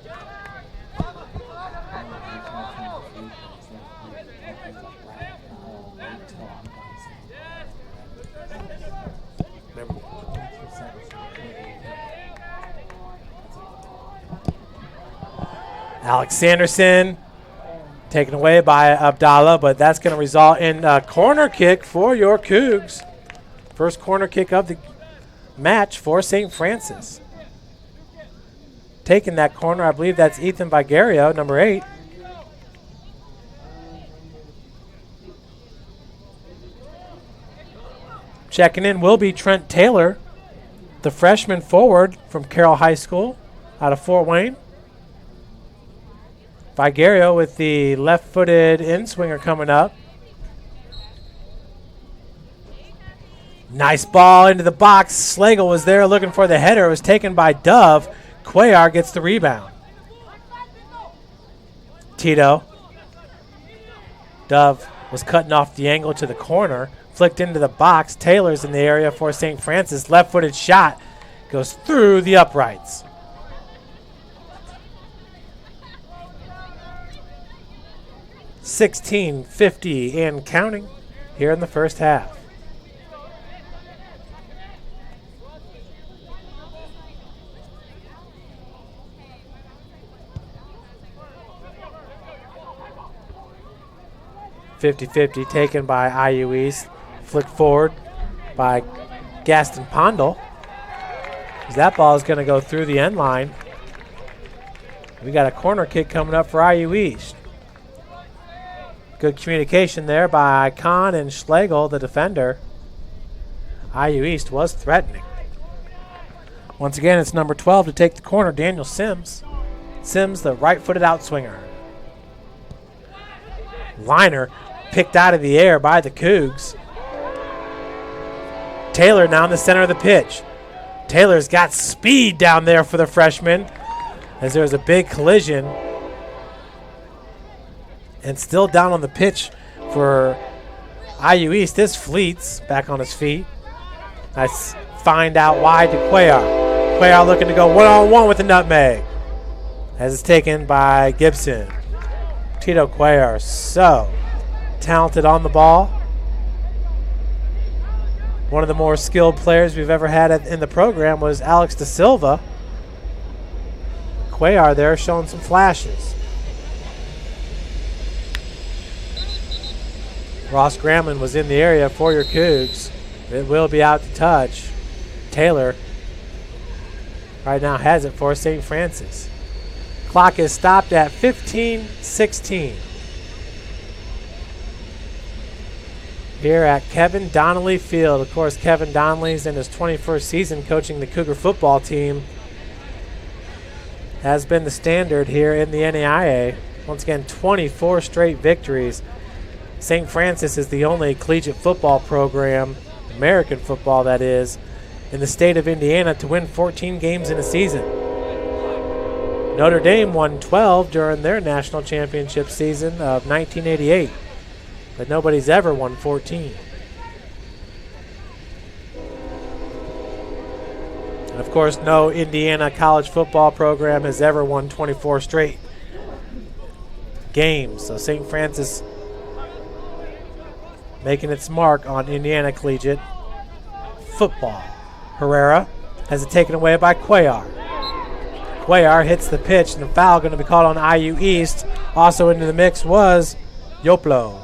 Alex Sanderson taken away by Abdallah, but that's going to result in a corner kick for your Cougs. First corner kick of the match for St. Francis. Taking that corner, I believe that's Ethan Vigario, number 8. Checking in will be Trent Taylor, the freshman forward from Carroll High School out of Fort Wayne. Vigario with the left-footed in-swinger coming up. Nice ball into the box. Slagle was there looking for the header. It was taken by Dove. Cuellar gets the rebound. Tito. Dove was cutting off the angle to the corner. Flicked into the box. Taylor's in the area for St. Francis. Left-footed shot goes through the uprights. $16.50 and counting here in the first half. .50 taken by IU East. Flicked forward by Gaston Pondel. That ball is going to go through the end line. We got a corner kick coming up for IU East. Good communication there by Conn and Schlegel, the defender. IU East was threatening. Once again, it's number 12 to take the corner, Daniel Sims. Sims, the right-footed outswinger. Liner picked out of the air by the Cougs. Taylor now in the center of the pitch. Taylor's got speed down there for the freshman as there's a big collision. And still down on the pitch for IU East is Fleets back on his feet. Let's find out wide to Cuellar. Cuellar looking to go one-on-one with the nutmeg as it's taken by Gibson. Tito Cuellar, so talented on the ball. One of the more skilled players we've ever had in the program was Alex Da Silva. Cuellar there showing some flashes. Ross Gramlin was in the area for your Cougs. It will be out to touch. Taylor right now has it for St. Francis. Clock is stopped at 15:16. here at Kevin Donnelly Field. Of course, Kevin Donnelly's in his 21st season coaching the Cougar football team. Has been the standard here in the NAIA. Once again, 24 straight victories. St. Francis is the only collegiate football program, American football that is, in the state of Indiana to win 14 games in a season. Notre Dame won 12 during their national championship season of 1988, but nobody's ever won 14. And of course, no Indiana college football program has ever won 24 straight games. So St. Francis making its mark on Indiana collegiate football. Herrera has it taken away by Cuellar. Cuellar hits the pitch, and a foul going to be called on IU East. Also into the mix was Yoplo.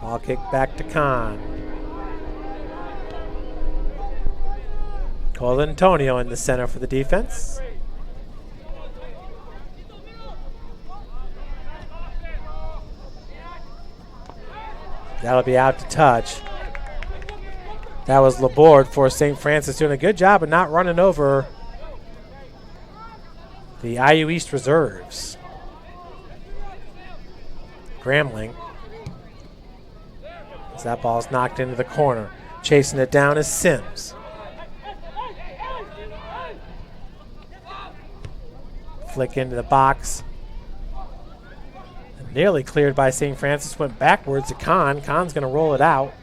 Ball kicked back to Conn. Colantonio in the center for the defense. That'll be out to touch. That was Laborde for St. Francis, doing a good job of not running over the IU East reserves. Grambling. As that ball's knocked into the corner. Chasing it down is Sims. Flick into the box. Nearly cleared by St. Francis, went backwards to Conn. Conn's going to roll it out.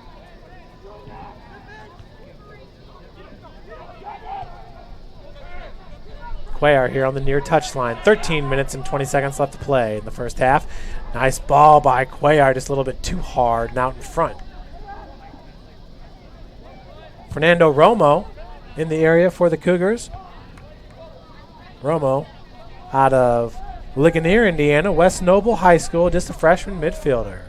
Cuellar here on the near touchline. 13 minutes and 20 seconds left to play in the first half. Nice ball by Cuellar, just a little bit too hard and out in front. Fernando Romo in the area for the Cougars. Romo out of Ligonier, Indiana, West Noble High School, just a freshman midfielder.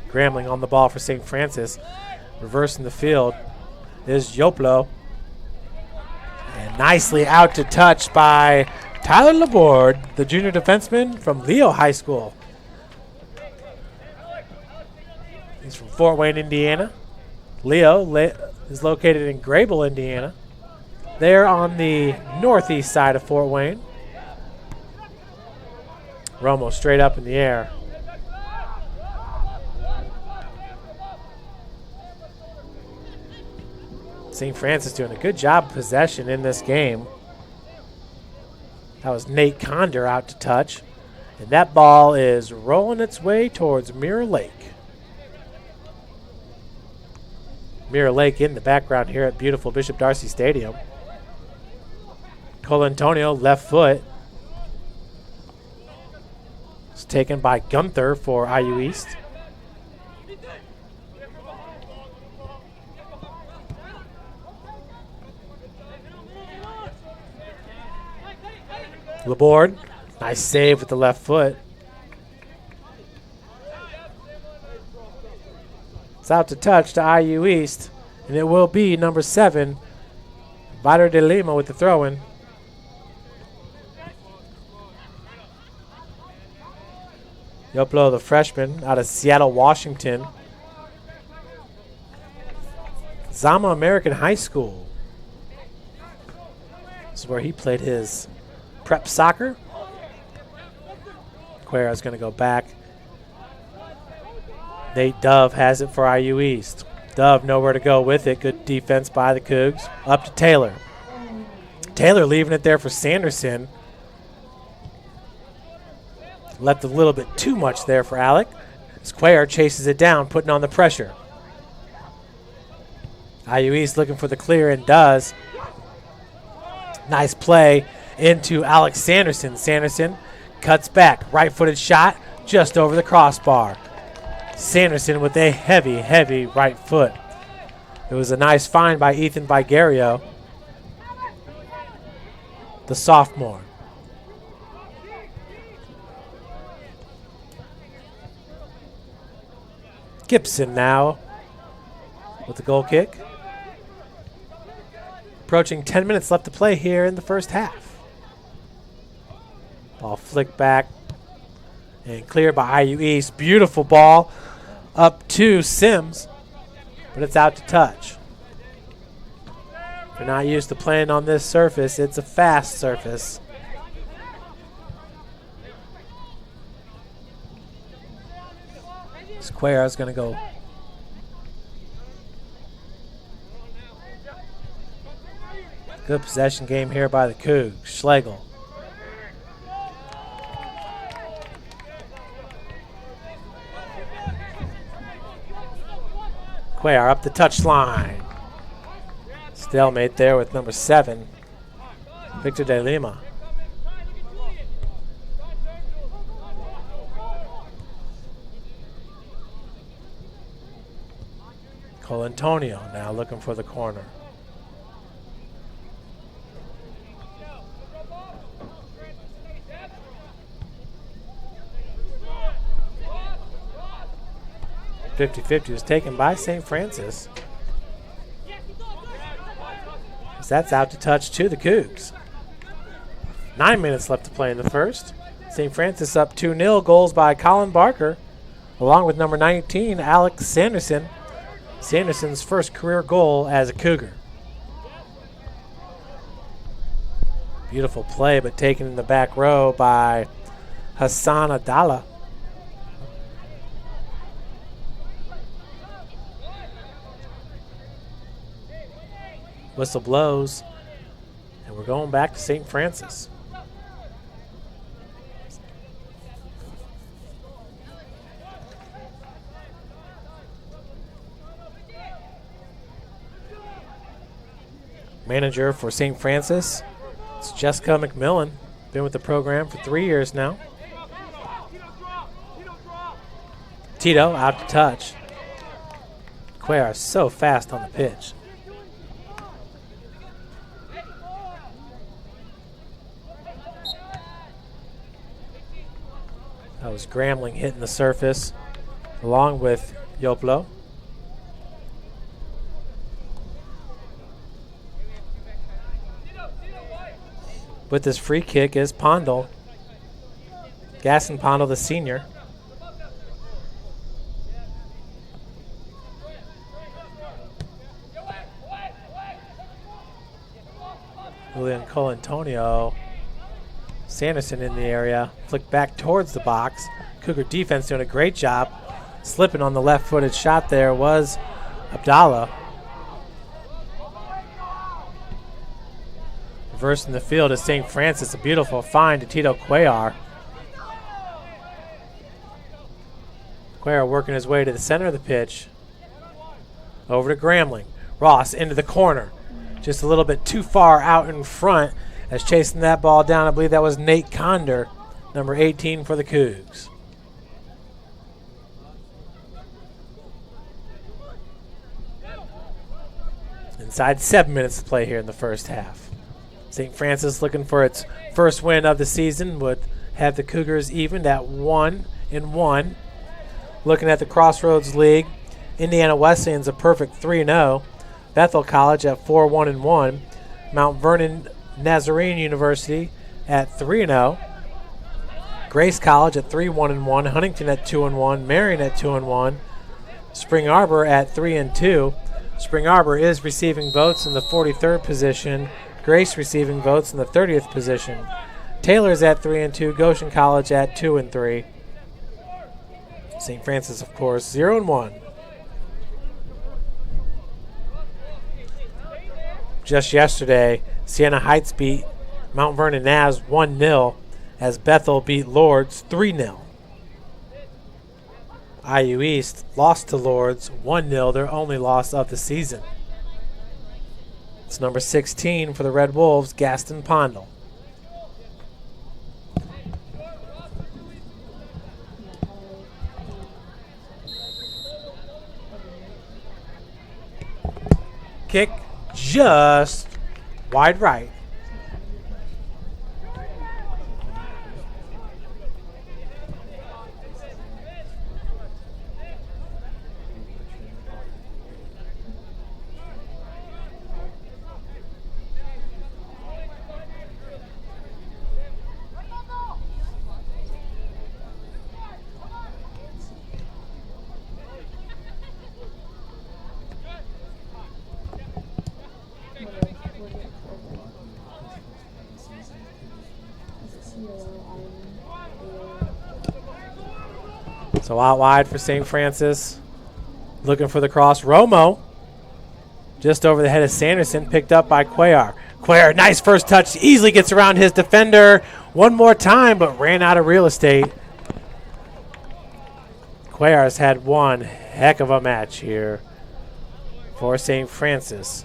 Grambling on the ball for St. Francis. Reversing the field is Yoplo. And nicely out to touch by Tyler Laborde, the junior defenseman from Leo High School. He's from Fort Wayne, Indiana. Leo is located in Grable, Indiana. They're on the northeast side of Fort Wayne. Romo straight up in the air. St. Francis doing a good job of possession in this game. That was Nate Conder out to touch. And that ball is rolling its way towards Mirror Lake. Mirror Lake in the background here at beautiful Bishop Darcy Stadium. Colantonio, left foot. It's taken by Gunther for IU East. Laborde, nice save with the left foot. It's out to touch to IU East, and it will be number 7, Vader de Lima with the throw-in. Yoplo, the freshman out of Seattle, Washington. Zama American High School. This is where he played his prep soccer. Cuellar's going to go back. Nate Dove has it for IU East. Dove nowhere to go with it. Good defense by the Cougs. Up to Taylor. Taylor leaving it there for Sanderson. Left a little bit too much there for Alec. Cuellar chases it down, putting on the pressure. IU East looking for the clear and does. Nice play into Alex Sanderson. Sanderson cuts back. Right-footed shot just over the crossbar. Sanderson with a heavy, heavy right foot. It was a nice find by Ethan Vigario, the sophomore. Gibson now with the goal kick. Approaching 10 minutes left to play here in the first half. Ball flicked back and cleared by IU East. Beautiful ball up to Sims, but it's out to touch. If you're not used to playing on this surface, it's a fast surface. Cuellar is going to go. Good possession game here by the Cougs. Schlegel. Cuellar up the touchline. Stalemate there with number 7, Victor De Lima. Antonio now looking for the corner. .50 was taken by St. Francis. That's out to touch to the Cougs. 9 minutes left to play in the first. St. Francis up 2-0. Goals by Colin Barker, along with number 19, Alex Sanderson. Sanderson's first career goal as a Cougar. Beautiful play, but taken in the back row by Hassan Adala. Whistle blows, and we're going back to St. Francis. Manager for St. Francis, it's Jessica McMillan. Been with the program for 3 years now. Tito out to touch. Cuellar is so fast on the pitch. That was Gramling hitting the surface along with Yoplo. With this free kick is Pondel. Gaston Pondel, the senior. Julian Colantonio. Sanderson in the area. Flick back towards the box. Cougar defense doing a great job. Slipping on the left-footed shot there was Abdallah. Reversing the field is St. Francis. A beautiful find to Tito Cuellar. Cuellar working his way to the center of the pitch. Over to Gramling. Ross into the corner. Just a little bit too far out in front as chasing that ball down. I believe that was Nate Conder, number 18 for the Cougs. Inside 7 minutes to play here in the first half. St. Francis looking for its first win of the season would have the Cougars evened at 1-1. Looking at the Crossroads League, Indiana Wesleyan's a perfect 3-0. Bethel College at 4-1-1. Mount Vernon Nazarene University at 3-0. Grace College at 3-1-1. Huntington at 2-1. Marion at 2-1. Spring Arbor at 3-2. Spring Arbor is receiving votes in the 43rd position. Grace receiving votes in the 30th position. Taylor's at 3-2. Goshen College at 2-3. St. Francis, of course, 0-1. Just yesterday, Siena Heights beat Mount Vernon Naz 1-0 as Bethel beat Lourdes 3-0. IU East lost to Lourdes 1-0, their only loss of the season. It's number 16 for the Red Wolves, Gaston Pondel. Kick just wide right. So out wide for St. Francis. Looking for the cross. Romo just over the head of Sanderson, picked up by Cuellar. Cuellar, nice first touch. Easily gets around his defender one more time, but ran out of real estate. Cuellar's had one heck of a match here for St. Francis.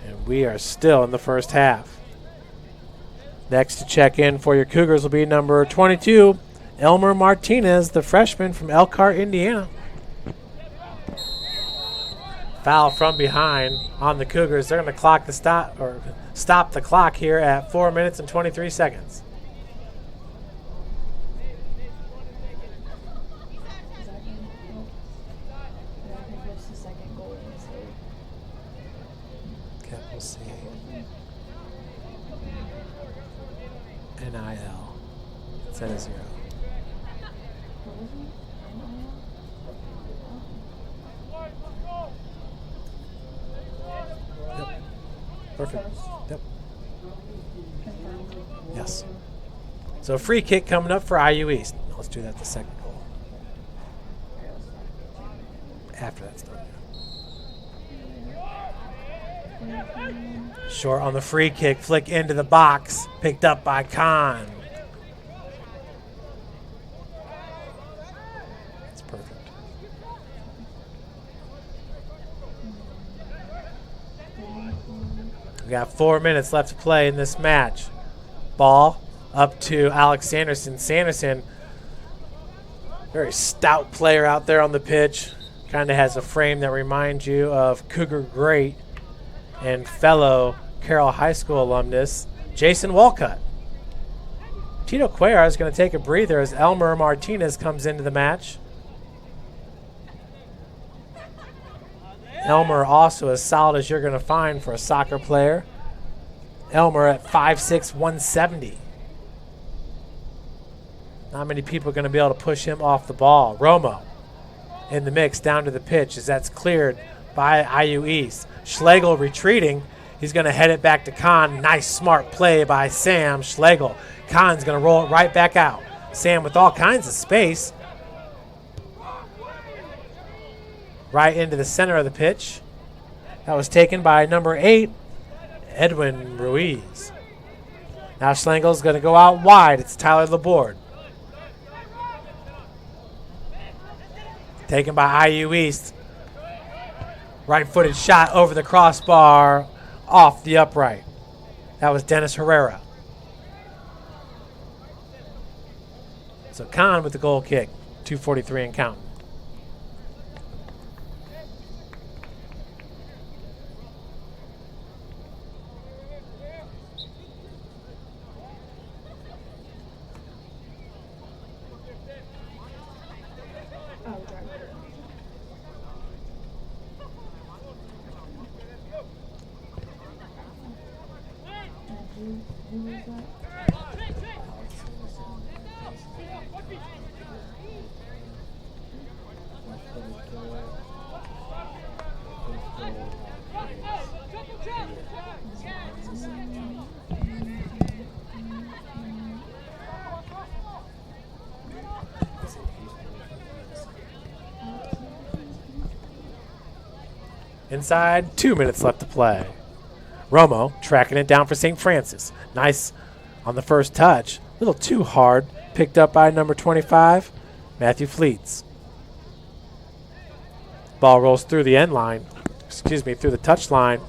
And we are still in the first half. Next to check in for your Cougars will be number 22, Elmar Martinez, the freshman from Elkhart, Indiana. Foul from behind on the Cougars. They're going to stop the clock here at 4 minutes and 23 seconds. We'll see. NIL. It's at a 0. Perfect. Yep. Yes. So a free kick coming up for IU East. Let's do that the second goal. After that's done. Short on the free kick. Flick into the box. Picked up by Conn. That's perfect. We got 4 minutes left to play in this match. Ball up to Alex Sanderson. Sanderson, very stout player out there on the pitch. Kind of has a frame that reminds you of Cougar great and fellow Carroll High School alumnus Jason Walcott. Tito Cuellar is going to take a breather as Elmar Martinez comes into the match. Elmar also as solid as you're going to find for a soccer player. Elmar at 5'6", 170. Not many people are going to be able to push him off the ball. Romo in the mix down to the pitch as that's cleared by IU East. Schlegel retreating. He's going to head it back to Conn. Nice, smart play by Sam Schlegel. Conn's going to roll it right back out. Sam with all kinds of space. Right into the center of the pitch. That was taken by number 8, Edwin Ruiz. Now Schlegel's going to go out wide. It's Tyler Laborde. Taken by IU East. Right-footed shot over the crossbar, off the upright. That was Dennis Herrera. So Conn with the goal kick. 2:43 and counting. Inside, 2 minutes left to play. Romo tracking it down for St. Francis. Nice on the first touch. A little too hard. Picked up by number 25, Matthew Fleets. Ball rolls through the end line. Through the touch line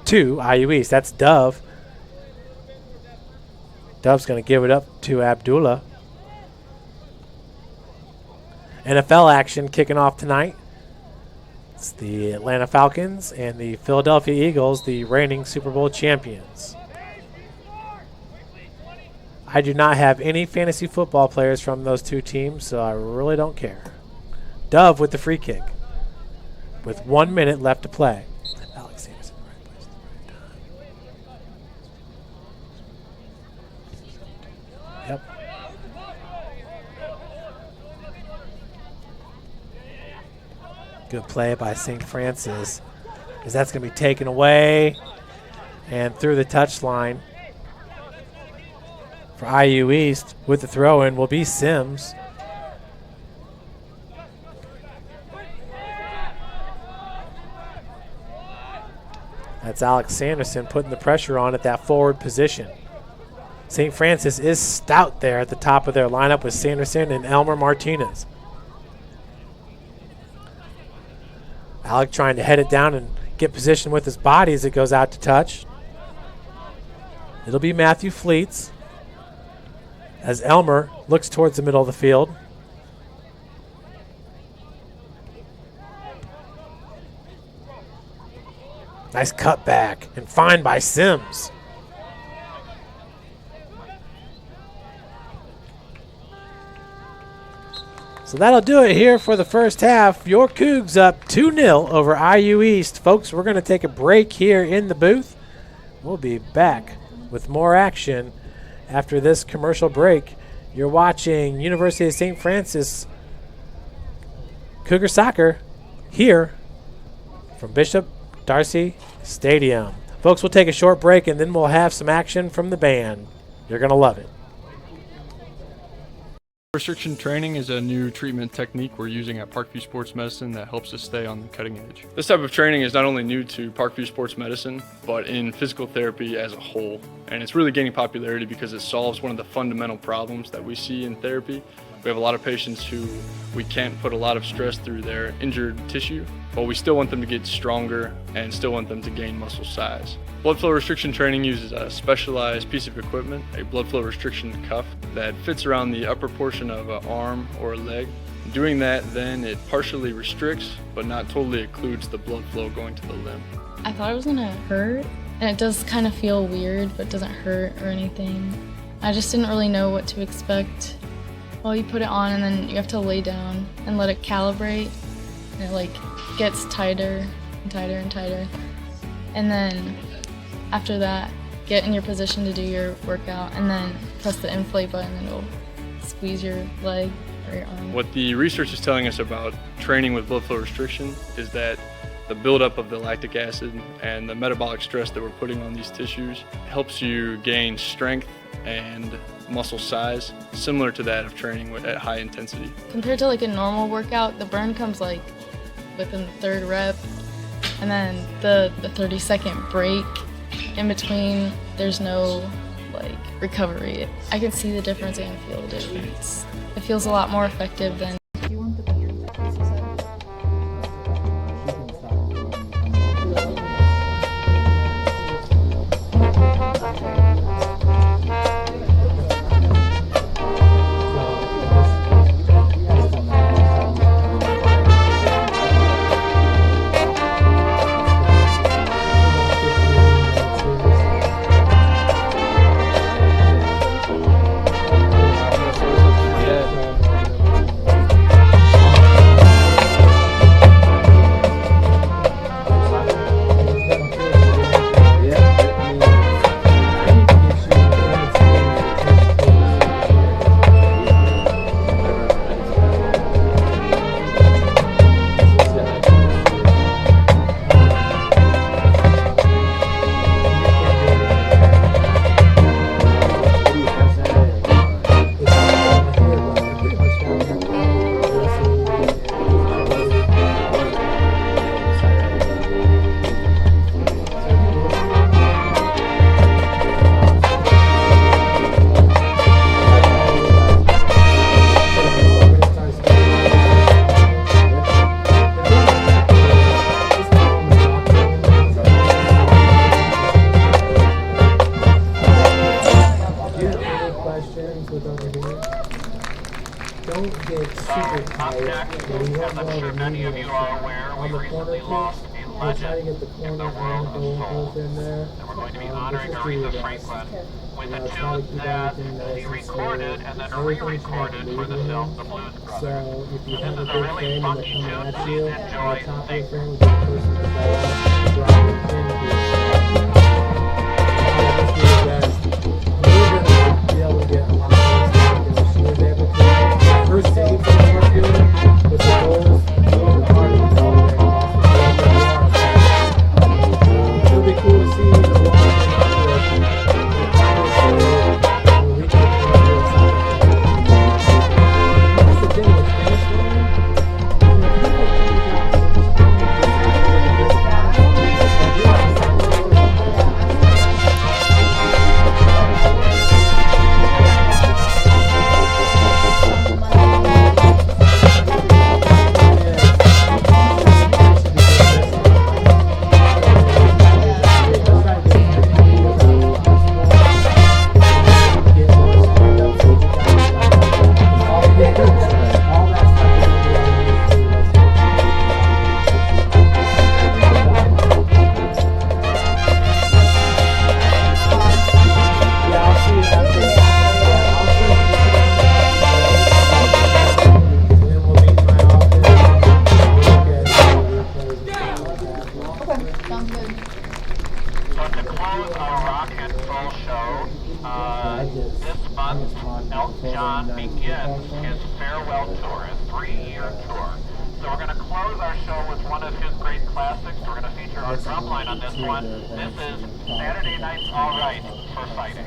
to IU East. That's Dove. Dove's going to give it up to Abdullah. NFL action kicking off tonight. It's the Atlanta Falcons and the Philadelphia Eagles, the reigning Super Bowl champions. I do not have any fantasy football players from those two teams, so I really don't care. Dove with the free kick with 1 minute left to play. Alex Sanderson, right place at the right time. Yep. Good play by St. Francis, as that's going to be taken away and through the touchline. For IU East with the throw-in will be Sims. That's Alex Sanderson putting the pressure on at that forward position. St. Francis is stout there at the top of their lineup with Sanderson and Elmar Martinez. Alec trying to head it down and get position with his body as it goes out to touch. It'll be Matthew Fleets as Elmer looks towards the middle of the field. Nice cut back and fine by Sims. So that'll do it here for the first half. Your Cougs up 2-0 over IU East. Folks, we're going to take a break here in the booth. We'll be back with more action after this commercial break. You're watching University of St. Francis Cougar Soccer here from Bishop Darcy Stadium. Folks, we'll take a short break and then we'll have some action from the band. You're going to love it. Restriction training is a new treatment technique we're using at Parkview Sports Medicine that helps us stay on the cutting edge. This type of training is not only new to Parkview Sports Medicine, but in physical therapy as a whole. And it's really gaining popularity because it solves one of the fundamental problems that we see in therapy. We have a lot of patients who we can't put a lot of stress through their injured tissue, but we still want them to get stronger and still want them to gain muscle size. Blood flow restriction training uses a specialized piece of equipment, a blood flow restriction cuff that fits around the upper portion of an arm or a leg. Doing that, then it partially restricts, but not totally occludes the blood flow going to the limb. I thought it was gonna hurt, and it does kind of feel weird, but doesn't hurt or anything. I just didn't really know what to expect. Well, you put it on and then you have to lay down and let it calibrate, and it like gets tighter and tighter and tighter. And then after that, get in your position to do your workout and then press the inflate button and it'll squeeze your leg or your arm. What the research is telling us about training with blood flow restriction is that the buildup of the lactic acid and the metabolic stress that we're putting on these tissues helps you gain strength and muscle size, similar to that of training at high intensity. Compared to like a normal workout, the burn comes like within the third rep, and then the 30-second break in between, there's no like recovery. I can see the difference and feel the difference. It feels a lot more effective than So if you have a good frame and they're coming at you, on the top of the frame with the person the ball, drop it You're going to be able to get a lot of things that she was able to. First save for the market with the goals, the part of the ball it'll be cool to see the to close our rock and roll show this month, Elton John begins his farewell tour, his 3-year tour. So we're going to close our show with one of his great classics. We're going to feature our drum line on this one. This is Saturday Night's All Right for Fighting.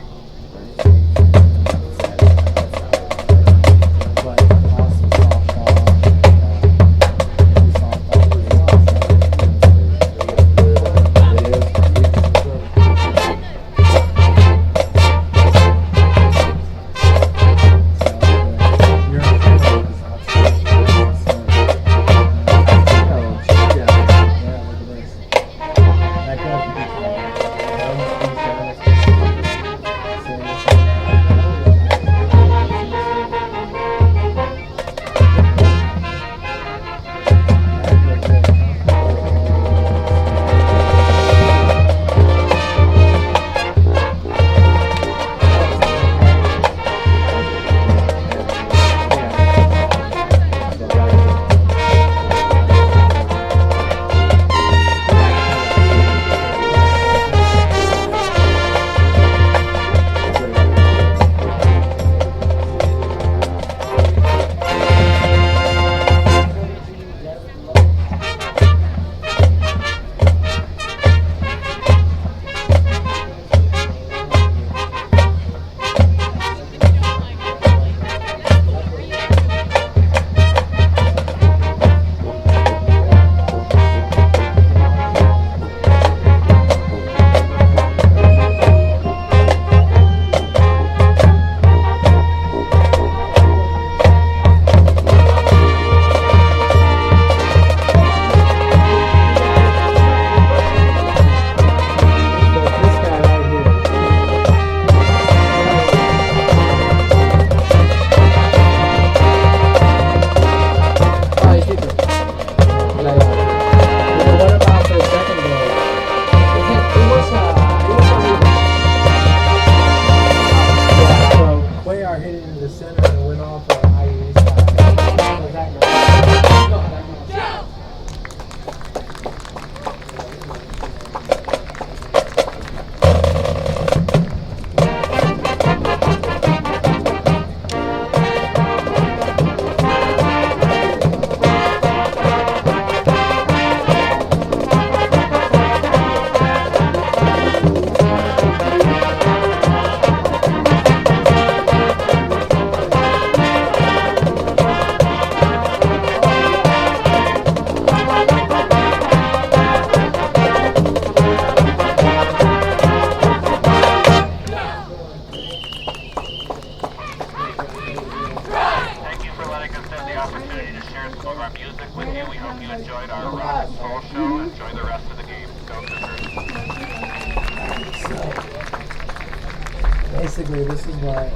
Basically, this is what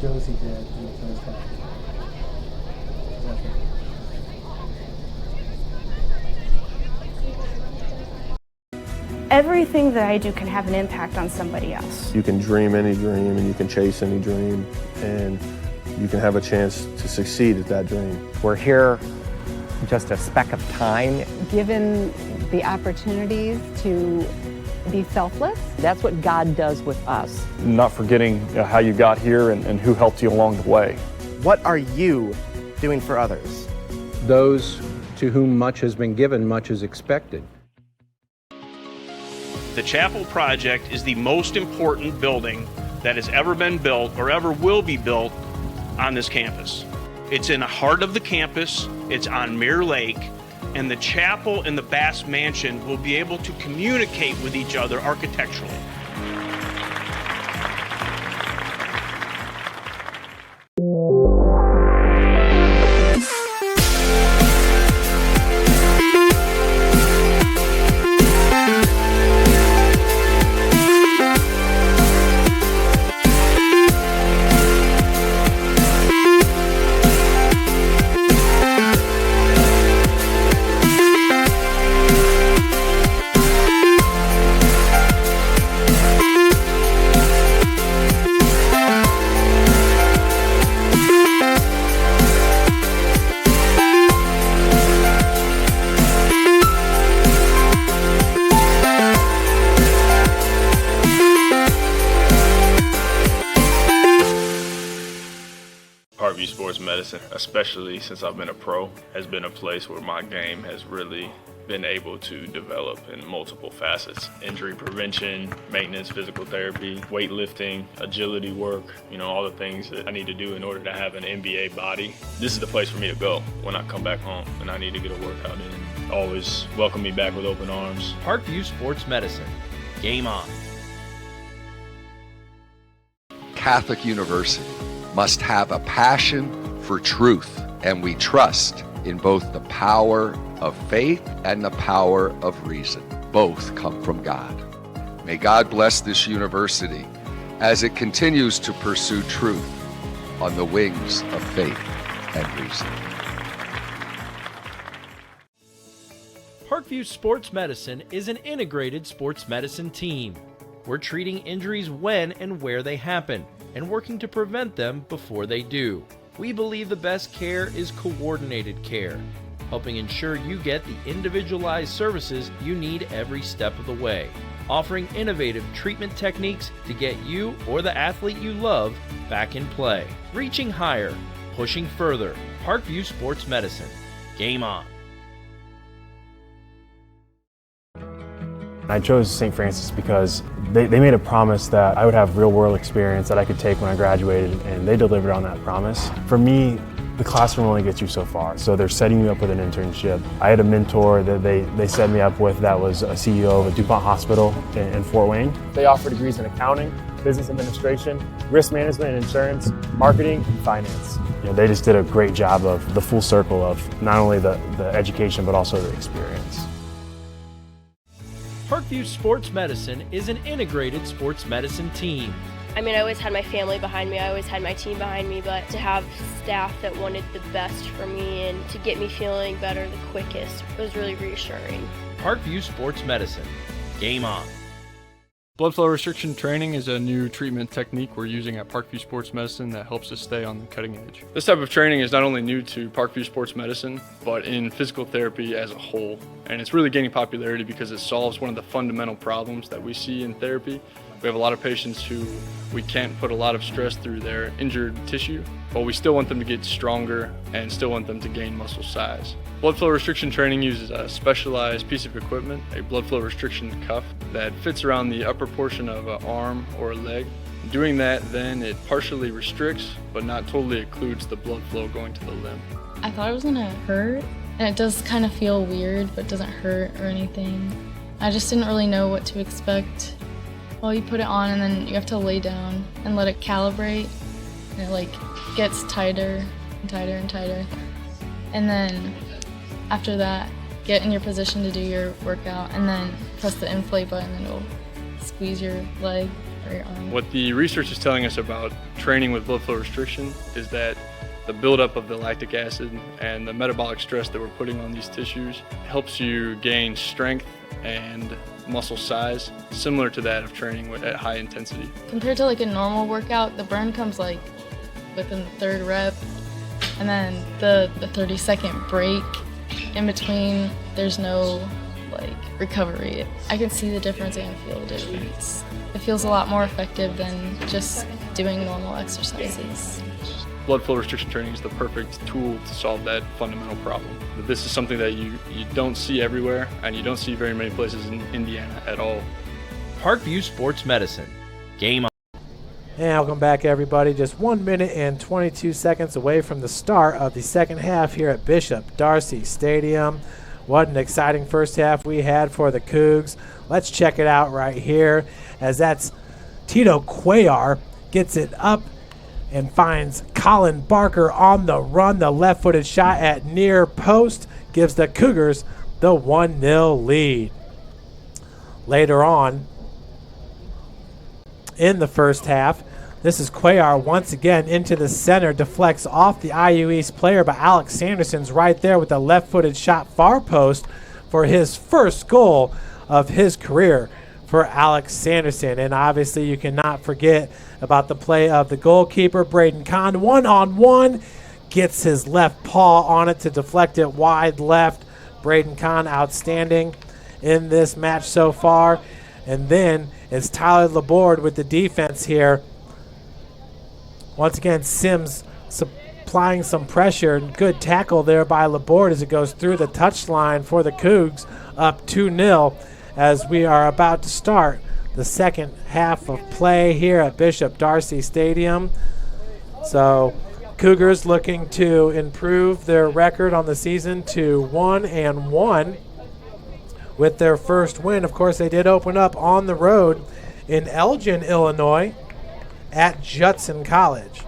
Josie did in the first half. Everything that I do can have an impact on somebody else. You can dream any dream and you can chase any dream and you can have a chance to succeed at that dream. We're here just a speck of time. Given the opportunities to be selfless. That's what God does with us. Not forgetting how you got here and who helped you along the way. What are you doing for others? Those to whom much has been given, much is expected. The Chapel Project is the most important building that has ever been built or ever will be built on this campus. It's in the heart of the campus, it's on Mirror Lake, and the chapel and the Bass Mansion will be able to communicate with each other architecturally. Parkview Sports Medicine, especially since I've been a pro, has been a place where my game has really been able to develop in multiple facets. Injury prevention, maintenance, physical therapy, weightlifting, agility work, all the things that I need to do in order to have an NBA body. This is the place for me to go when I come back home and I need to get a workout in. Always welcome me back with open arms. Parkview Sports Medicine. Game on. Catholic University must have a passion for truth, and we trust in both the power of faith and the power of reason. Both come from God. May God bless this university as it continues to pursue truth on the wings of faith and reason. Parkview Sports Medicine is an integrated sports medicine team. We're treating injuries when and where they happen and working to prevent them before they do. We believe the best care is coordinated care, helping ensure you get the individualized services you need every step of the way, offering innovative treatment techniques to get you or the athlete you love back in play. Reaching higher, pushing further. Parkview Sports Medicine. Game on. I chose St. Francis because they made a promise that I would have real-world experience that I could take when I graduated, and they delivered on that promise. For me, the classroom only gets you so far, so they're setting you up with an internship. I had a mentor that they set me up with that was a CEO of a DuPont hospital in Fort Wayne. They offer degrees in accounting, business administration, risk management and insurance, marketing, and finance. They just did a great job of the full circle of not only the education but also the experience. Parkview Sports Medicine is an integrated sports medicine team. I mean, I always had my family behind me, I always had my team behind me, but to have staff that wanted the best for me and to get me feeling better the quickest was really reassuring. Parkview Sports Medicine. Game on. Blood flow restriction training is a new treatment technique we're using at Parkview Sports Medicine that helps us stay on the cutting edge. This type of training is not only new to Parkview Sports Medicine, but in physical therapy as a whole. And it's really gaining popularity because it solves one of the fundamental problems that we see in therapy. We have a lot of patients who we can't put a lot of stress through their injured tissue, but we still want them to get stronger and still want them to gain muscle size. Blood flow restriction training uses a specialized piece of equipment, a blood flow restriction cuff that fits around the upper portion of an arm or a leg. Doing that, then it partially restricts, but not totally occludes the blood flow going to the limb. I thought it was gonna hurt, and it does kind of feel weird, but doesn't hurt or anything. I just didn't really know what to expect. Well, you put it on and then you have to lay down and let it calibrate, and it gets tighter and tighter and tighter. And then after that, get in your position to do your workout and then press the inflate button and it'll squeeze your leg or your arm. What the research is telling us about training with blood flow restriction is that the buildup of the lactic acid and the metabolic stress that we're putting on these tissues helps you gain strength and muscle size similar to that of training at high intensity. Compared to a normal workout, the burn comes within the third rep, and then the 30-second break in between, there's no recovery. I can see the difference and feel the difference. It feels a lot more effective than just doing normal exercises. Blood flow restriction training is the perfect tool to solve that fundamental problem. But this is something that you don't see everywhere, and you don't see very many places in Indiana at all. Parkview Sports Medicine. Game on. And welcome back, everybody. Just 1 minute and 22 seconds away from the start of the second half here at Bishop Darcy Stadium. What an exciting first half we had for the Cougs. Let's check it out right here, as that's Tito Cuellar gets it up and finds Colin Barker on the run. The left-footed shot at near post gives the Cougars the 1-0 lead. Later on in the first half, this is Cuellar once again into the center, deflects off the IU East player, but Alex Sanderson's right there with a left-footed shot far post for his first goal of his career for Alex Sanderson. And obviously you cannot forget about the play of the goalkeeper, Braden Conn. One-on-one, gets his left paw on it to deflect it wide left. Braden Conn outstanding in this match so far. And then it's Tyler Laborde with the defense here. Once again, Sims applying some pressure. Good tackle there by Laborde as it goes through the touchline for the Cougs, up 2-0 as we are about to start the second half of play here at Bishop Darcy Stadium. So Cougars looking to improve their record on the season to 1-1 with their first win. Of course, they did open up on the road in Elgin, Illinois at Judson College.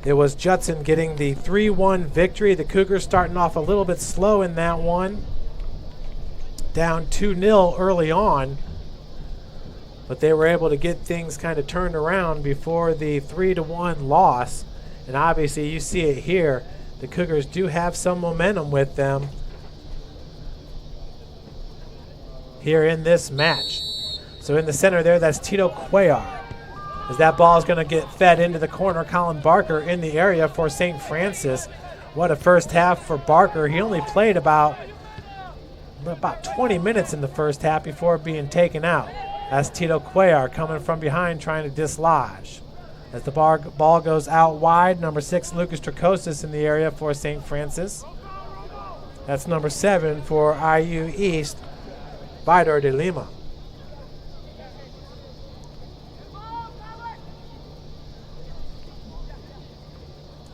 It was Judson getting the 3-1 victory. The Cougars starting off a little bit slow in that one. Down 2-0 early on. But they were able to get things kind of turned around before the 3-1 loss. And obviously you see it here. The Cougars do have some momentum with them here in this match. So in the center there, that's Tito Cuellar. As that ball is going to get fed into the corner, Colin Barker in the area for St. Francis. What a first half for Barker. He only played about 20 minutes in the first half before being taken out. That's Tito Cuellar coming from behind trying to dislodge. As the ball goes out wide, number 6, Lucas Tricosis in the area for St. Francis. That's number 7 for IU East, Vidor de Lima.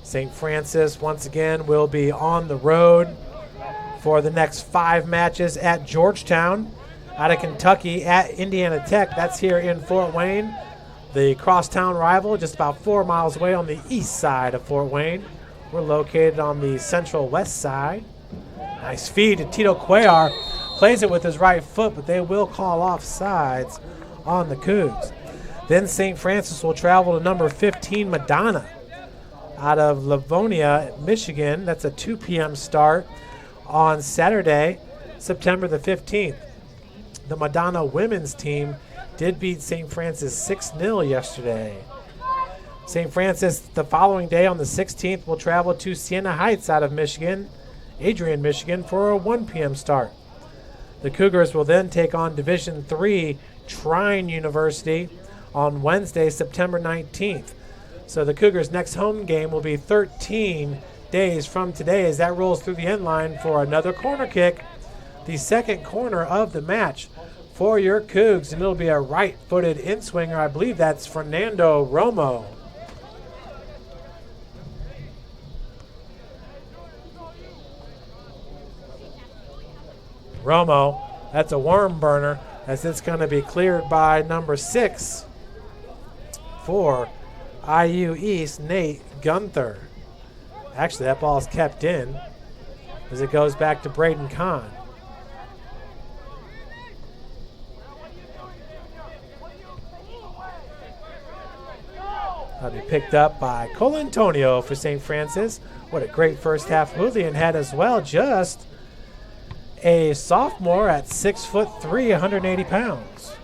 St. Francis, once again, will be on the road for the next 5 matches at Georgetown, out of Kentucky, at Indiana Tech. That's here in Fort Wayne. The crosstown rival, just about 4 miles away on the east side of Fort Wayne. We're located on the central west side. Nice feed to Tito Cuellar. Plays it with his right foot, but they will call off sides on the Cougs. Then St. Francis will travel to number 15, Madonna, out of Livonia, Michigan. That's a 2 p.m. start on Saturday, September the 15th. The Madonna women's team did beat St. Francis 6-0 yesterday. St. Francis the following day on the 16th will travel to Siena Heights out of Michigan, Adrian, Michigan, for a 1 p.m. start. The Cougars will then take on Division III Trine University on Wednesday, September 19th. So the Cougars' next home game will be 13 days from today as that rolls through the end line for another corner kick, the second corner of the match for your Cougs, and it'll be a right-footed in-swinger. I believe that's Fernando Romo. Romo, that's a worm burner as it's going to be cleared by number 6 for IU East, Nate Gunther. Actually, that ball is kept in as it goes back to Braden Conn. That'll be picked up by Colantonio for St. Francis. What a great first half Julian had as well. Just a sophomore at 6'3", 180 pounds.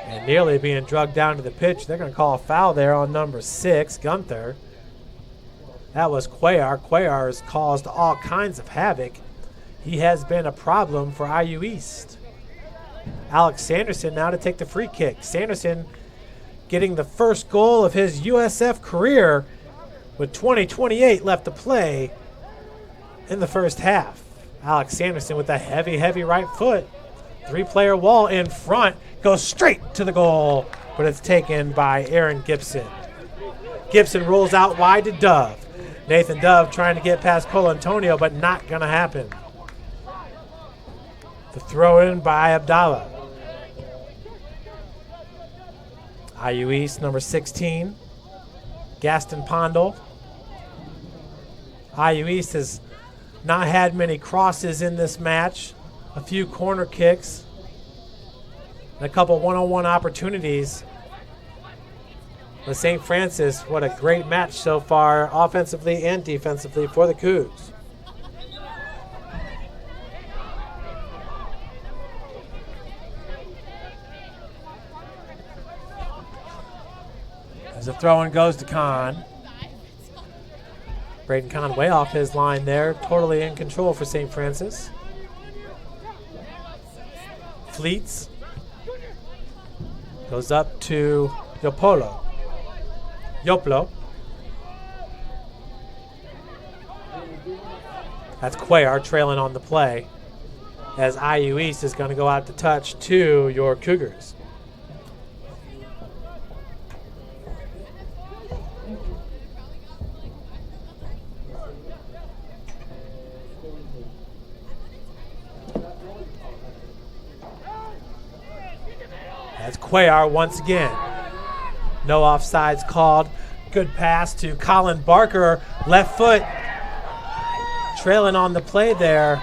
And nearly being drugged down to the pitch. They're going to call a foul there on number 6, Gunther. That was Cuellar. Cuellar has caused all kinds of havoc. He has been a problem for IU East. Alex Sanderson now to take the free kick. Sanderson getting the first goal of his USF career with 20:28 left to play in the first half. Alex Sanderson with a heavy, heavy right foot. 3-player wall in front. Goes straight to the goal, but it's taken by Aaron Gibson. Gibson rolls out wide to Dove. Nathan Dove trying to get past Colantonio, but not going to happen. The throw in by Abdallah. IU East, number 16, Gaston Pondel. IU East has not had many crosses in this match. A few corner kicks. And a couple one-on-one opportunities. But St. Francis, what a great match so far, offensively and defensively for the Cougs. As the throw-in goes to Conn. Braden Conn way off his line there, totally in control for St. Francis. Fleets Goes up to Yopolo. Yoplo. That's Cuellar trailing on the play, as IU East is going to go out to touch to your Cougars. That's Cuellar once again. No offsides called. Good pass to Colin Barker. Left foot. Trailing on the play there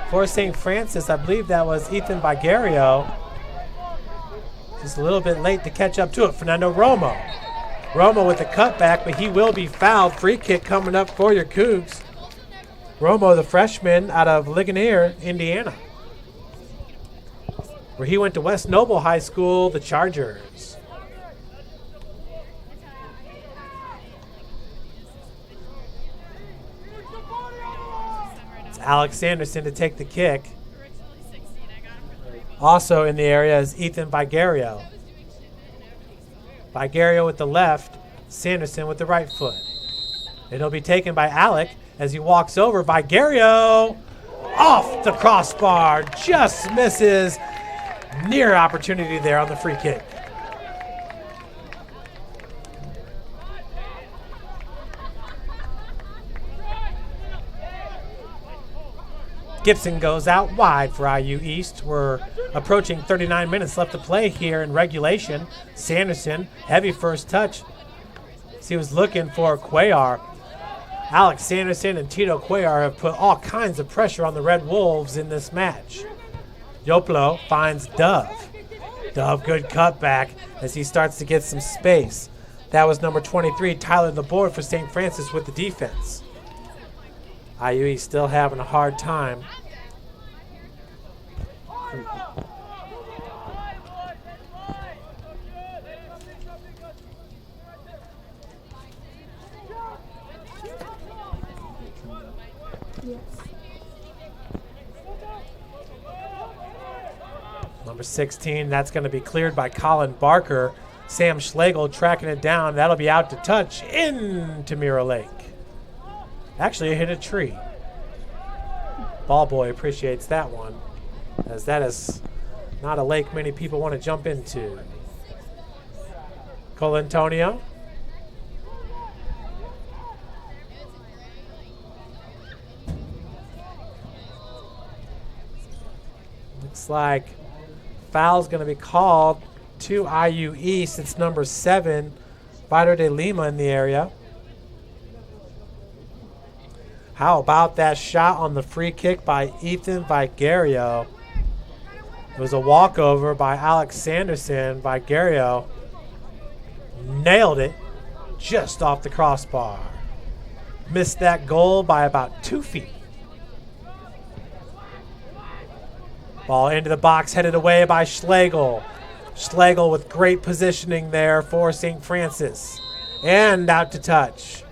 for St. Francis. I believe that was Ethan Vigario. Just a little bit late to catch up to it. Fernando Romo. Romo with the cutback, but he will be fouled. Free kick coming up for your Cougs. Romo, the freshman out of Ligonier, Indiana, where he went to West Noble High School, the Chargers. It's Alex Sanderson to take the kick. Also in the area is Ethan Vigario. Vigario with the left, Sanderson with the right foot. It'll be taken by Alec as he walks over. Vigario off the crossbar, just misses. Near opportunity there on the free kick. Gibson goes out wide for IU East. We're approaching 39 minutes left to play here in regulation. Sanderson, heavy first touch. So he was looking for Cuellar. Alex Sanderson and Tito Cuellar have put all kinds of pressure on the Red Wolves in this match. Yoplo finds Dove. Dove, good cutback as he starts to get some space. That was number 23, Tyler Laborde for St. Francis with the defense. IUE still having a hard time. Number 16, that's going to be cleared by Colin Barker. Sam Schlegel tracking it down. That'll be out to touch into Mirror Lake. Actually, it hit a tree. Ball boy appreciates that one, as that is not a lake many people want to jump into. Colantonio. Looks like foul's going to be called to IU East. It's number 7, Vitor de Lima in the area. How about that shot on the free kick by Ethan Vigario? It was a walkover by Alex Sanderson. Vigario nailed it just off the crossbar. Missed that goal by about 2 feet. Ball into the box, headed away by Schlegel. Schlegel with great positioning there for St. Francis. And out to touch,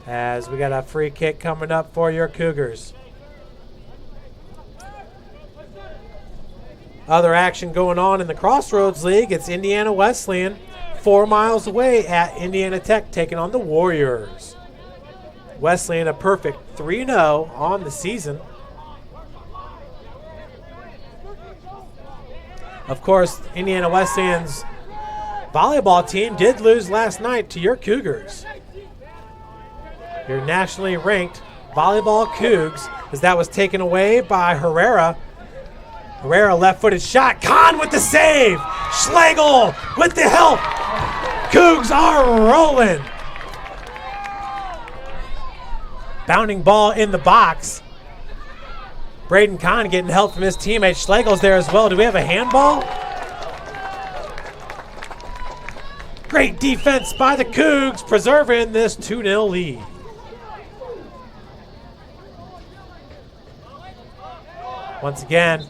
as we got a free kick coming up for your Cougars. Other action going on in the Crossroads League. It's Indiana Wesleyan 4 miles away at Indiana Tech taking on the Warriors. Wesleyan a perfect 3-0 on the season. Of course, Indiana Wesleyan's volleyball team did lose last night to your Cougars. Your nationally ranked volleyball Cougs, as that was taken away by Herrera. Herrera left-footed shot. Conn with the save. Schlegel with the help. Cougs are rolling. Bounding ball in the box. Braden Conn getting help from his teammate. Schlegel's there as well. Do we have a handball? Great defense by the Cougs, preserving this 2-0 lead. Once again,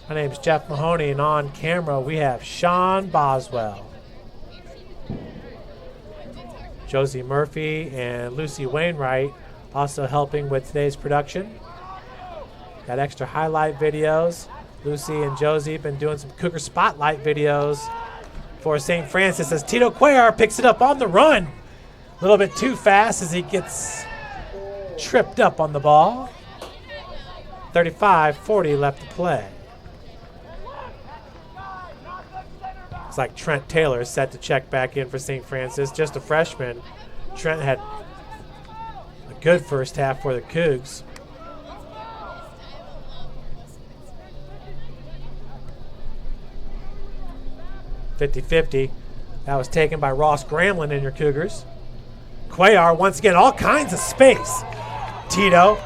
my name is Jeff Mahoney, and on camera we have Sean Boswell, Josie Murphy, and Lucy Wainwright also helping with today's production. Got extra highlight videos Lucy and Josie been doing some Cougar Spotlight videos for St. Francis as Tito Cuellar picks it up on the run. A little bit too fast as he gets tripped up on the ball. 35-40 left to play. Looks like Trent Taylor is set to check back in for St. Francis, just a freshman. Trent had a good first half for the Cougs. .50-50. That was taken by Ross Gramlin in your Cougars. Cuellar, once again, all kinds of space. Tito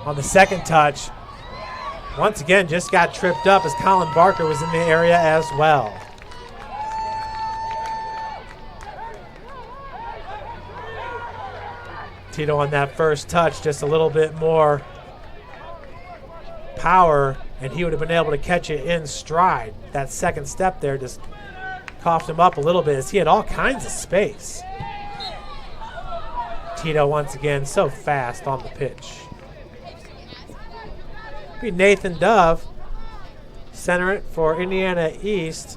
on the second touch. Once again, just got tripped up as Colin Barker was in the area as well. Tito on that first touch, just a little bit more power, and he would have been able to catch it in stride. That second step there just coughed him up a little bit as he had all kinds of space. Tito once again so fast on the pitch. Be Nathan Dove, center it for Indiana East.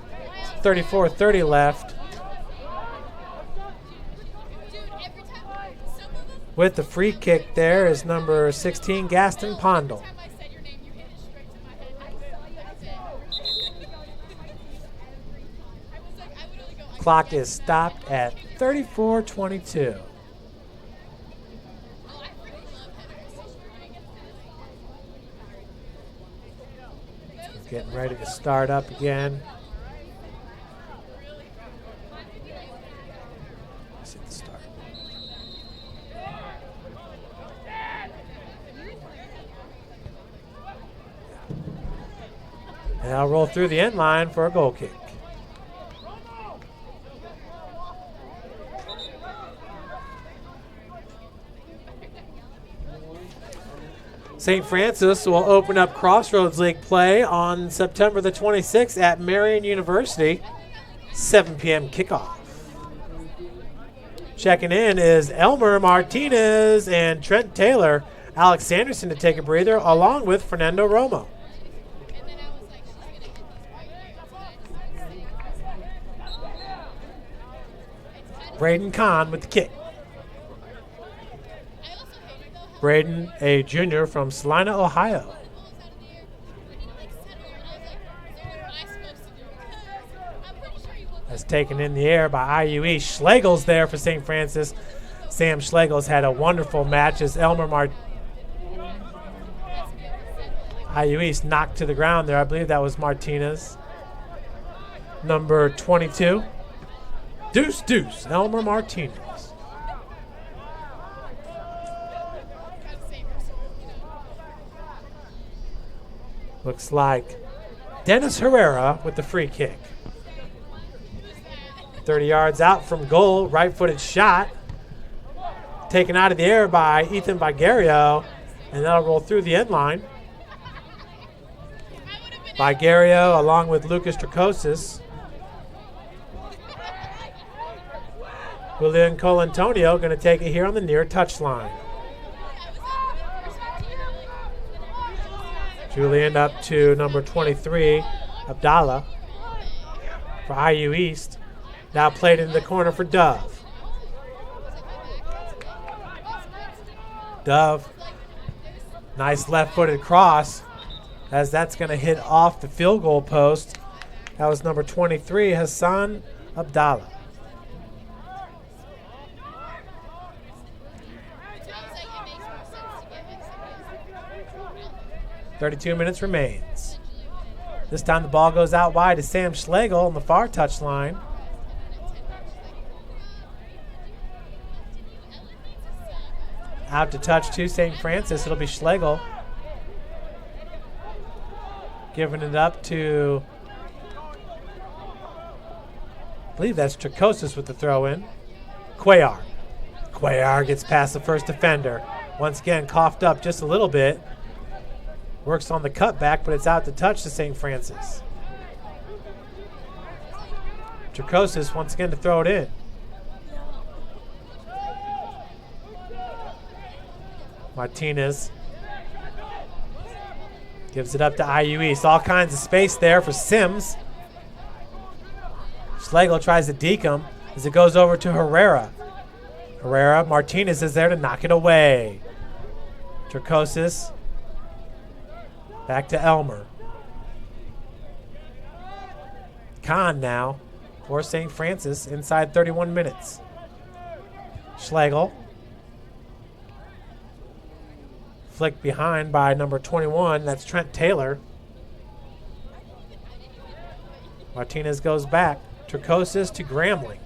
34-30 left. With the free kick there is number 16, Gaston Pondel. Clock is stopped at 34-22. Getting ready to start up again. Let's hit the start. And I'll roll through the end line for a goal kick. St. Francis will open up Crossroads League play on September the 26th at Marian University, 7 p.m. kickoff. Checking in is Elmar Martinez and Trent Taylor. Alex Sanderson to take a breather, along with Fernando Romo. Braden Conn with the kick. Braden, a junior from Salina, Ohio. That's taken in the air by IU East. Schlegel's there for St. Francis. Sam Schlegel's had a wonderful match as IU East knocked to the ground there. I believe that was Martinez. Number 22. Deuce, Elmar Martinez. Looks like Dennis Herrera with the free kick. 30 yards out from goal, right-footed shot. Taken out of the air by Ethan Vigario, and that'll roll through the end line. Vigario along with Lucas Tricosis. Julian Colantonio going to take it here on the near touchline. Julian up to number 23, Abdallah, for IU East. Now played in the corner for Dove. Dove, nice left-footed cross, as that's going to hit off the field goal post. That was number 23, Hassan Abdallah. .32 minutes remains. This time the ball goes out wide to Sam Schlegel on the far touchline. Out to touch to St. Francis. It'll be Schlegel. Giving it up to, I believe that's Tricosis with the throw in. Cuellar. Cuellar gets past the first defender. Once again, coughed up just a little bit. Works on the cutback, but it's out to touch to St. Francis. Tricosis once again to throw it in. Martinez Gives it up to IU East. All kinds of space there for Sims. Schlegel tries to deke him as it goes over to Herrera. Martinez is there to knock it away. Turcosis. Back to Elmer. Conn now for St. Francis inside 31 minutes. Schlegel. Flicked behind by number 21. That's Trent Taylor. Martinez goes back. Turcosis to Gramling.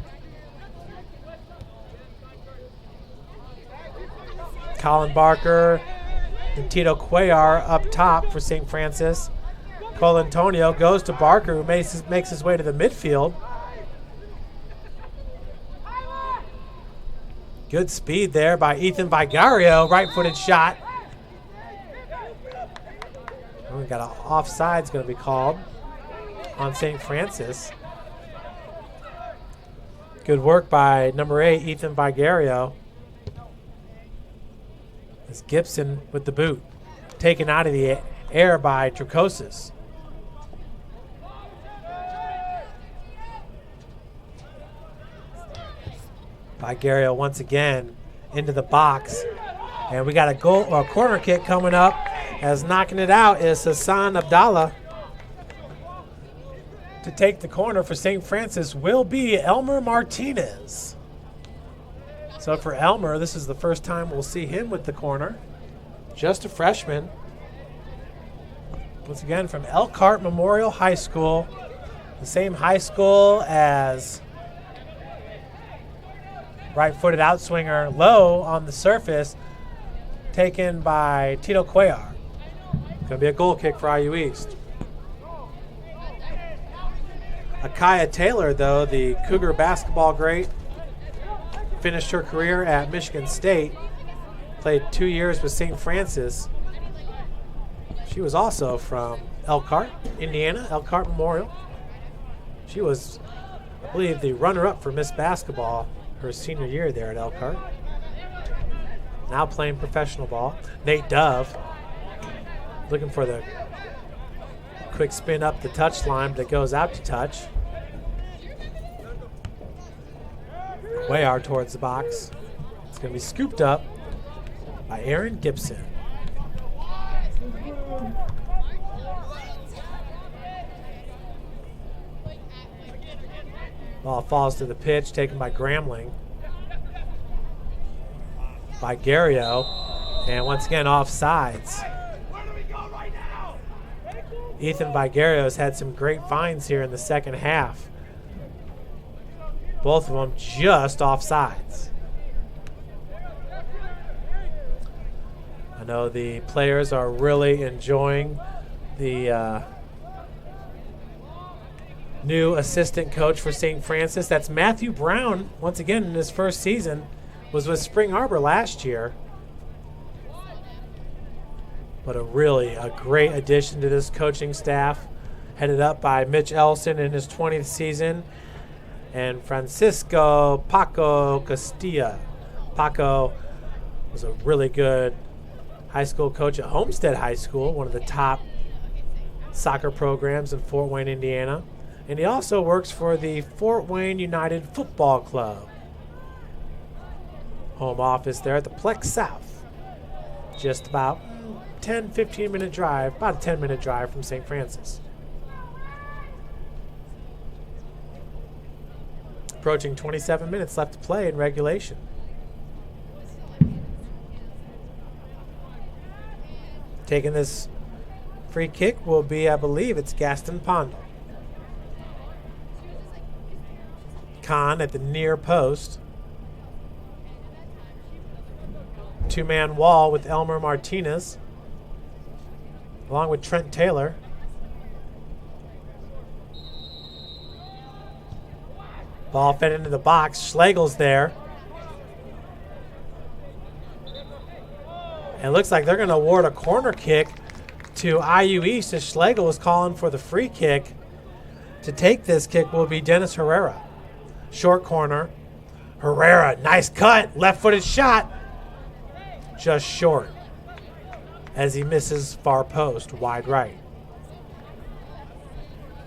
Colin Barker and Tito Cuellar up top for St. Francis. Cole Antonio goes to Barker, who makes his way to the midfield. Good speed there by Ethan Vigario. Right-footed shot. We got an offside's going to be called on St. Francis. Good work by number 8, Ethan Vigario. As Gibson with the boot. Taken out of the air by Turcosis. Vigario once again into the box. And we got a corner kick coming up. As knocking it out is Hassan Abdallah. To take the corner for St. Francis will be Elmar Martinez. So for Elmer, this is the first time we'll see him with the corner. Just a freshman. Once again from Elkhart Memorial High School. The same high school as right-footed outswinger low on the surface. Taken by Tito Cuellar. Going to be a goal kick for IU East. Akaya Taylor, though, the Cougar basketball great, finished her career at Michigan State, played 2 years with St. Francis. She was also from Elkhart, Indiana, Elkhart Memorial. She was, I believe, the runner-up for Miss Basketball her senior year there at Elkhart. Now playing professional ball. Nate Dove looking for the quick spin up the touchline that goes out to touch. Cuellar towards the box. It's going to be scooped up by Aaron Gibson. Ball falls to the pitch, taken by Gramling. Vigario, and once again offsides. Ethan Vigario has had some great finds here in the second half. Both of them just offsides. I know the players are really enjoying the new assistant coach for St. Francis. That's Matthew Brown, once again in his first season. Was with Spring Arbor last year. But a great addition to this coaching staff, headed up by Mitch Ellison in his 20th season, and Francisco Paco Castilla. Paco was a really good high school coach at Homestead High School, one of the top soccer programs in Fort Wayne, Indiana. And he also works for the Fort Wayne United Football Club. Home office there at the Plex South. Just about 10-15 minute drive, about a 10-minute drive from St. Francis. Approaching 27 minutes left to play in regulation. Taking this free kick will be, I believe, it's Gaston Pondal. Conn at the near post. Two-man wall with Elmar Martinez, along with Trent Taylor. Ball fed into the box. Schlegel's there. And it looks like they're going to award a corner kick to IU East as Schlegel is calling for the free kick. To take this kick will be Dennis Herrera. Short corner. Herrera, nice cut. Left-footed shot. Just short. as he misses far post, wide right.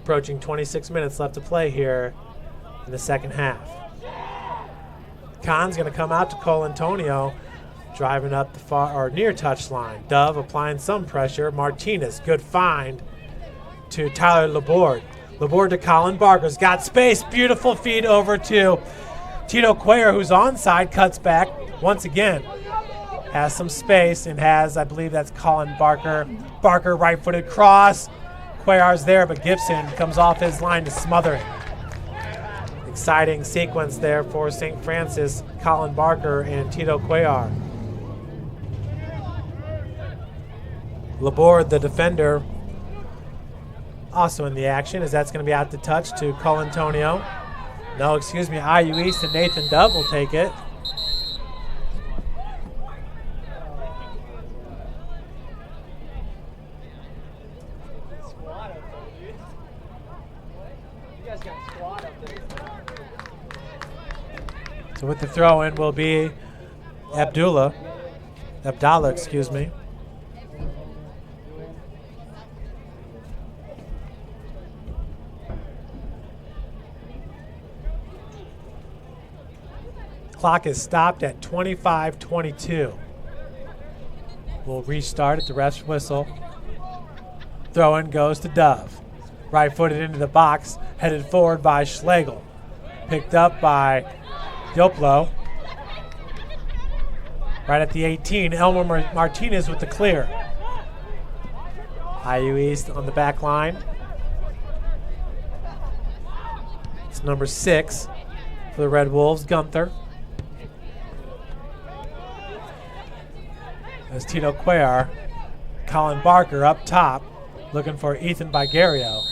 Approaching 26 minutes left to play here in the second half. Conn's going to come out to Colantonio, driving up the far or near touchline. Dove applying some pressure. Martinez, good find to Tyler Laborde. Laborde to Colin Barker's got space. Beautiful feed over to Tito Cuellar, who's onside, cuts back once again. Has some space and has, I believe that's Colin Barker. Barker right-footed cross. Cuellar's there, but Gibson comes off his line to smother it. Exciting sequence there for St. Francis, Colin Barker and Tito Cuellar. Laborde, the defender, also in the action, as that's going to be out to touch to Colantonio. No, excuse me, IU East and Nathan Dove will take it. So with the throw-in will be Abdallah, excuse me. Clock is stopped at 25:22. We'll restart at the ref's whistle. Throw-in goes to Dove. Right-footed into the box, headed forward by Schlegel. Picked up by Dioplo. Right at the 18, Elmar Martinez with the clear. IU East on the back line. It's number 6 for the Red Wolves, Gunther. As Tito Cuellar, Colin Barker up top, looking for Ethan Bigario.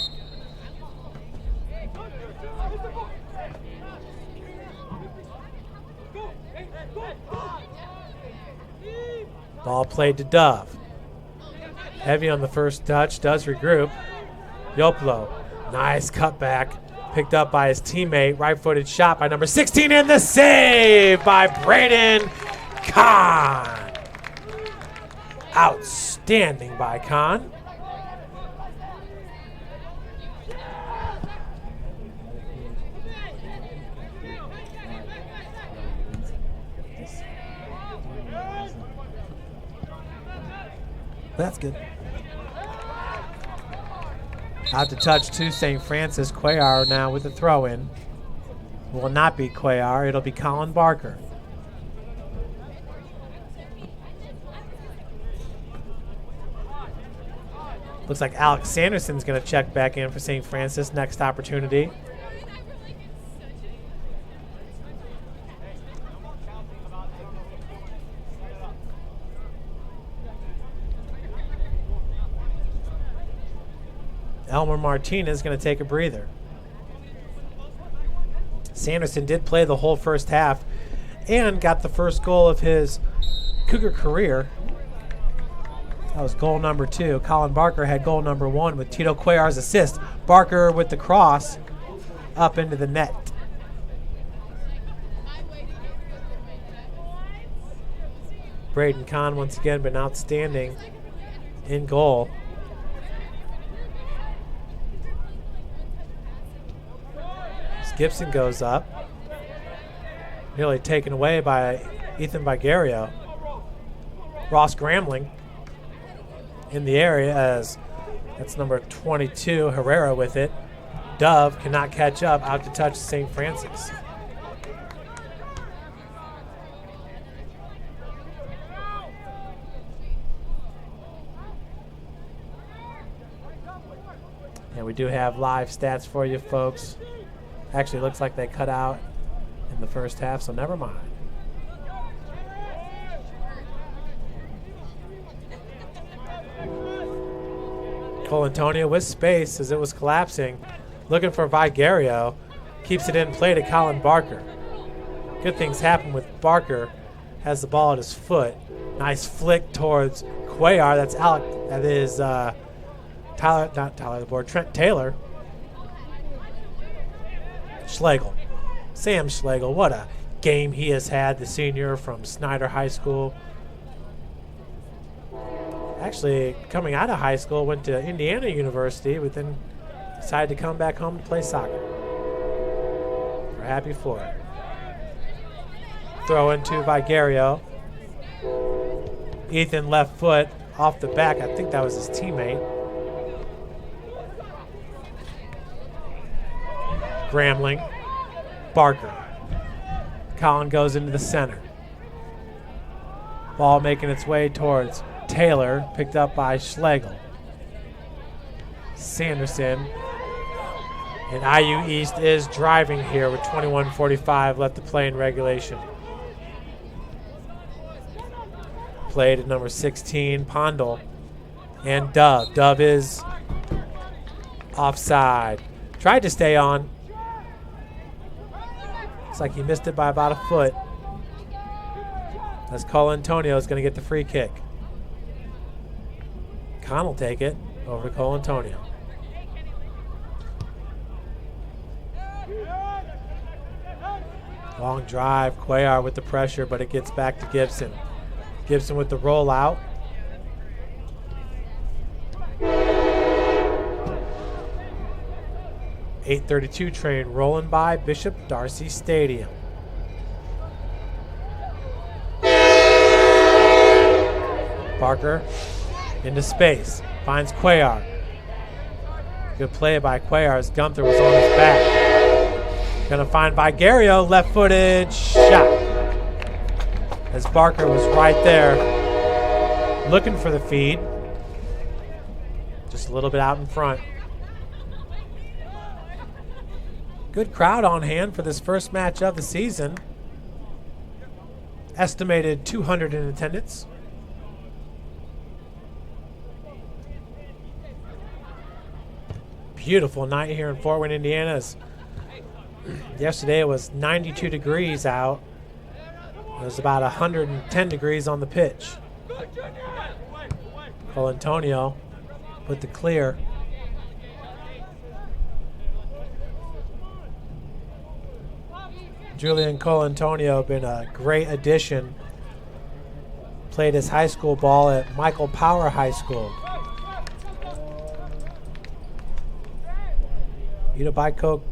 Ball played to Dove. Heavy on the first touch, does regroup. Dioplo, nice cutback, picked up by his teammate. Right-footed shot by number 16, and the save by Braden Conn. Outstanding by Conn. That's good. Out to touch to St. Francis. Cuellar now with the throw-in. Will not be Cuellar. It'll be Colin Barker. Looks like Alex Sanderson's going to check back in for St. Francis. Next opportunity. Elmar Martinez is going to take a breather. Sanderson did play the whole first half and got the first goal of his Cougar career. That was goal number 2. Colin Barker had goal number 1 with Tito Cuellar's assist. Barker with the cross up into the net. Braden Conn once again been outstanding in goal. Gibson goes up. Nearly taken away by Ethan Bigario. Ross Gramling in the area as that's number 22, Herrera with it. Dove cannot catch up, out to touch St. Francis. And we do have live stats for you folks. Actually, looks like they cut out in the first half, so never mind. Colantonio with space as it was collapsing. Looking for Vigario. Keeps it in play to Colin Barker. Good things happen with Barker. Has the ball at his foot. Nice flick towards Cuellar. That's Alec. That is Trent Taylor. Schlegel. Sam Schlegel. What a game he has had, the senior from Snyder High School. actually coming out of high school, went to Indiana University, but then decided to come back home to play soccer. We're happy for it. Throw into Vigario. Ethan left foot off the back. I think that was his teammate. Grambling. Barker. Collin goes into the center. Ball making its way towards Taylor, picked up by Schlegel. Sanderson. And IU East is driving here with 21:45 left to play in regulation. Played at number 16, Pondel. And Dove. Dove is offside. Tried to stay on. Looks like he missed it by about a foot. As Colantonio is going to get the free kick. Conn will take it over to Colantonio. Long drive, Cuellar with the pressure, but it gets back to Gibson. Gibson with the rollout. .832 train rolling by Bishop Darcy Stadium. Barker into space, finds Cuellar. Good play by Cuellar as Gunther was on his back. Gonna find Vigario, left-footed shot. As Barker was right there looking for the feed. Just a little bit out in front. Good crowd on hand for this first match of the season. Estimated 200 in attendance. Beautiful night here in Fort Wayne, Indiana. Yesterday it was 92 degrees out. It was about 110 degrees on the pitch. Colantonio with the clear. Julian Colantonio been a great addition. Played his high school ball at Michael Power High School. Etobicoke,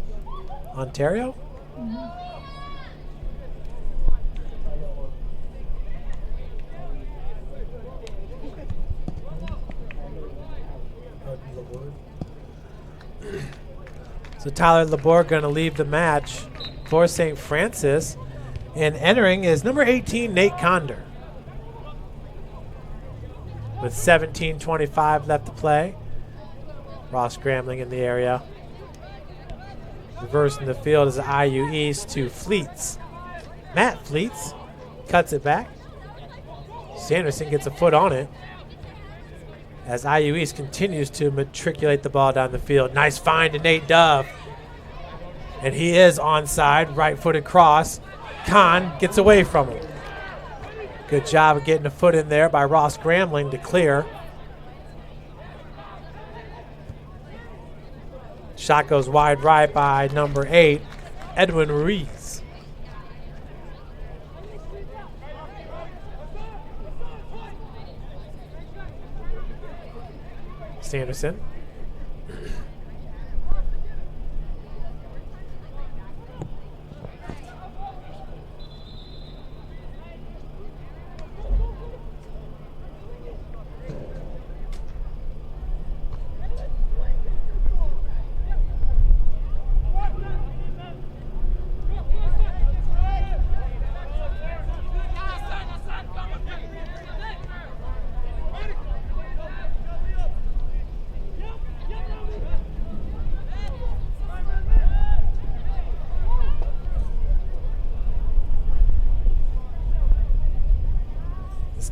Ontario? So Tyler Laborde going to leave the match for St. Francis, and entering is number 18, Nate Conder. With 17:25 left to play. Ross Grambling in the area. Reverse in the field is IU East to Fleets. Matt Fleets cuts it back. Sanderson gets a foot on it as IU East continues to matriculate the ball down the field. Nice find to Nate Dove. And he is onside, right-footed cross. Conn gets away from him. Good job of getting a foot in there by Ross Grambling to clear. Shot goes wide right by number 8, Edwin Ruiz. Sanderson.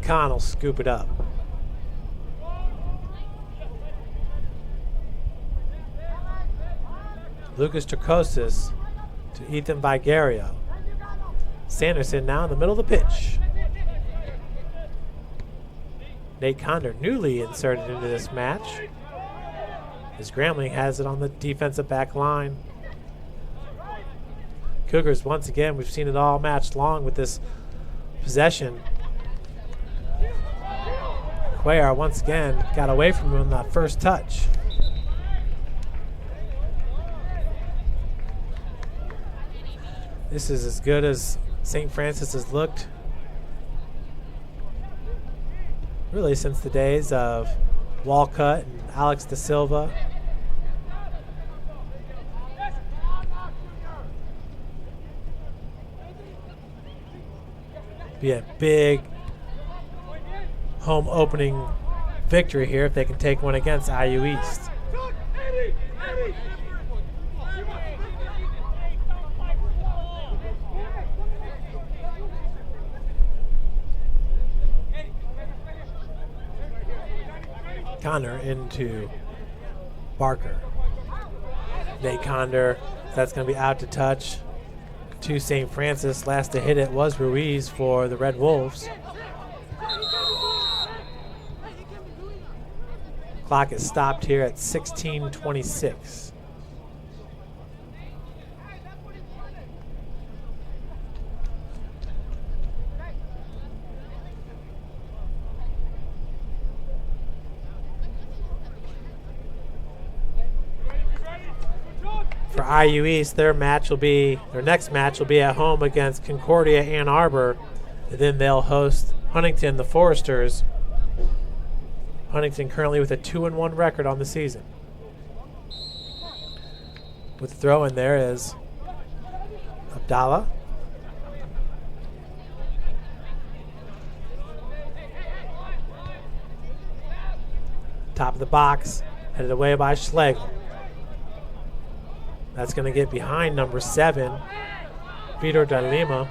Conn will scoop it up. Lucas Tricosis to Ethan Vigario. Sanderson now in the middle of the pitch. Nate Conder newly inserted into this match. As Grambling has it on the defensive back line. Cougars, once again, we've seen it all match long with this possession. Cuellar once again got away from him on that first touch. This is as good as St. Francis has looked really since the days of Walcott and Alex Da Silva. Be a big home opening victory here if they can take one against IU East. Connor into Barker. Nate Conder, that's going to be out to touch to St. Francis. Last to hit it was Ruiz for the Red Wolves. Clock is stopped here at 16:26. For IU East, their next match will be at home against Concordia Ann Arbor. And then they'll host Huntington, the Foresters. Huntington currently with a 2-1 record on the season. With the throw in there is Abdallah. Top of the box, headed away by Schlegel. That's going to get behind number 7, Vitor de Lima.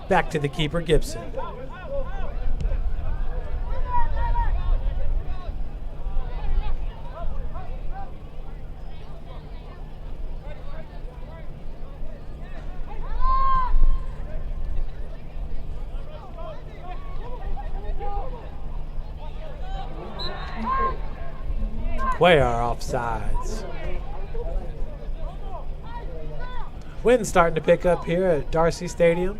Back to the keeper, Gibson. Cuellar offsides. Wind's starting to pick up here at Darcy Stadium.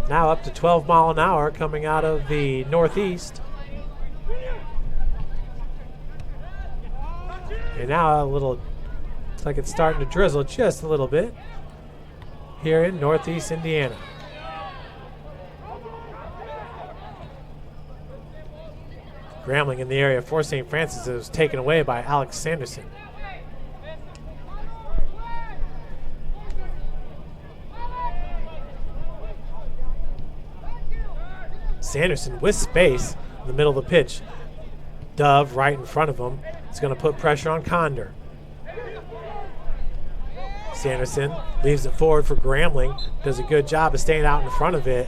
Now up to 12 mile an hour coming out of the northeast. And now looks like it's starting to drizzle just a little bit here in northeast Indiana. Grambling in the area for St. Francis is taken away by Alex Sanderson. Sanderson with space in the middle of the pitch. Dove right in front of him. It's going to put pressure on Conder. Sanderson leaves it forward for Grambling. Does a good job of staying out in front of it.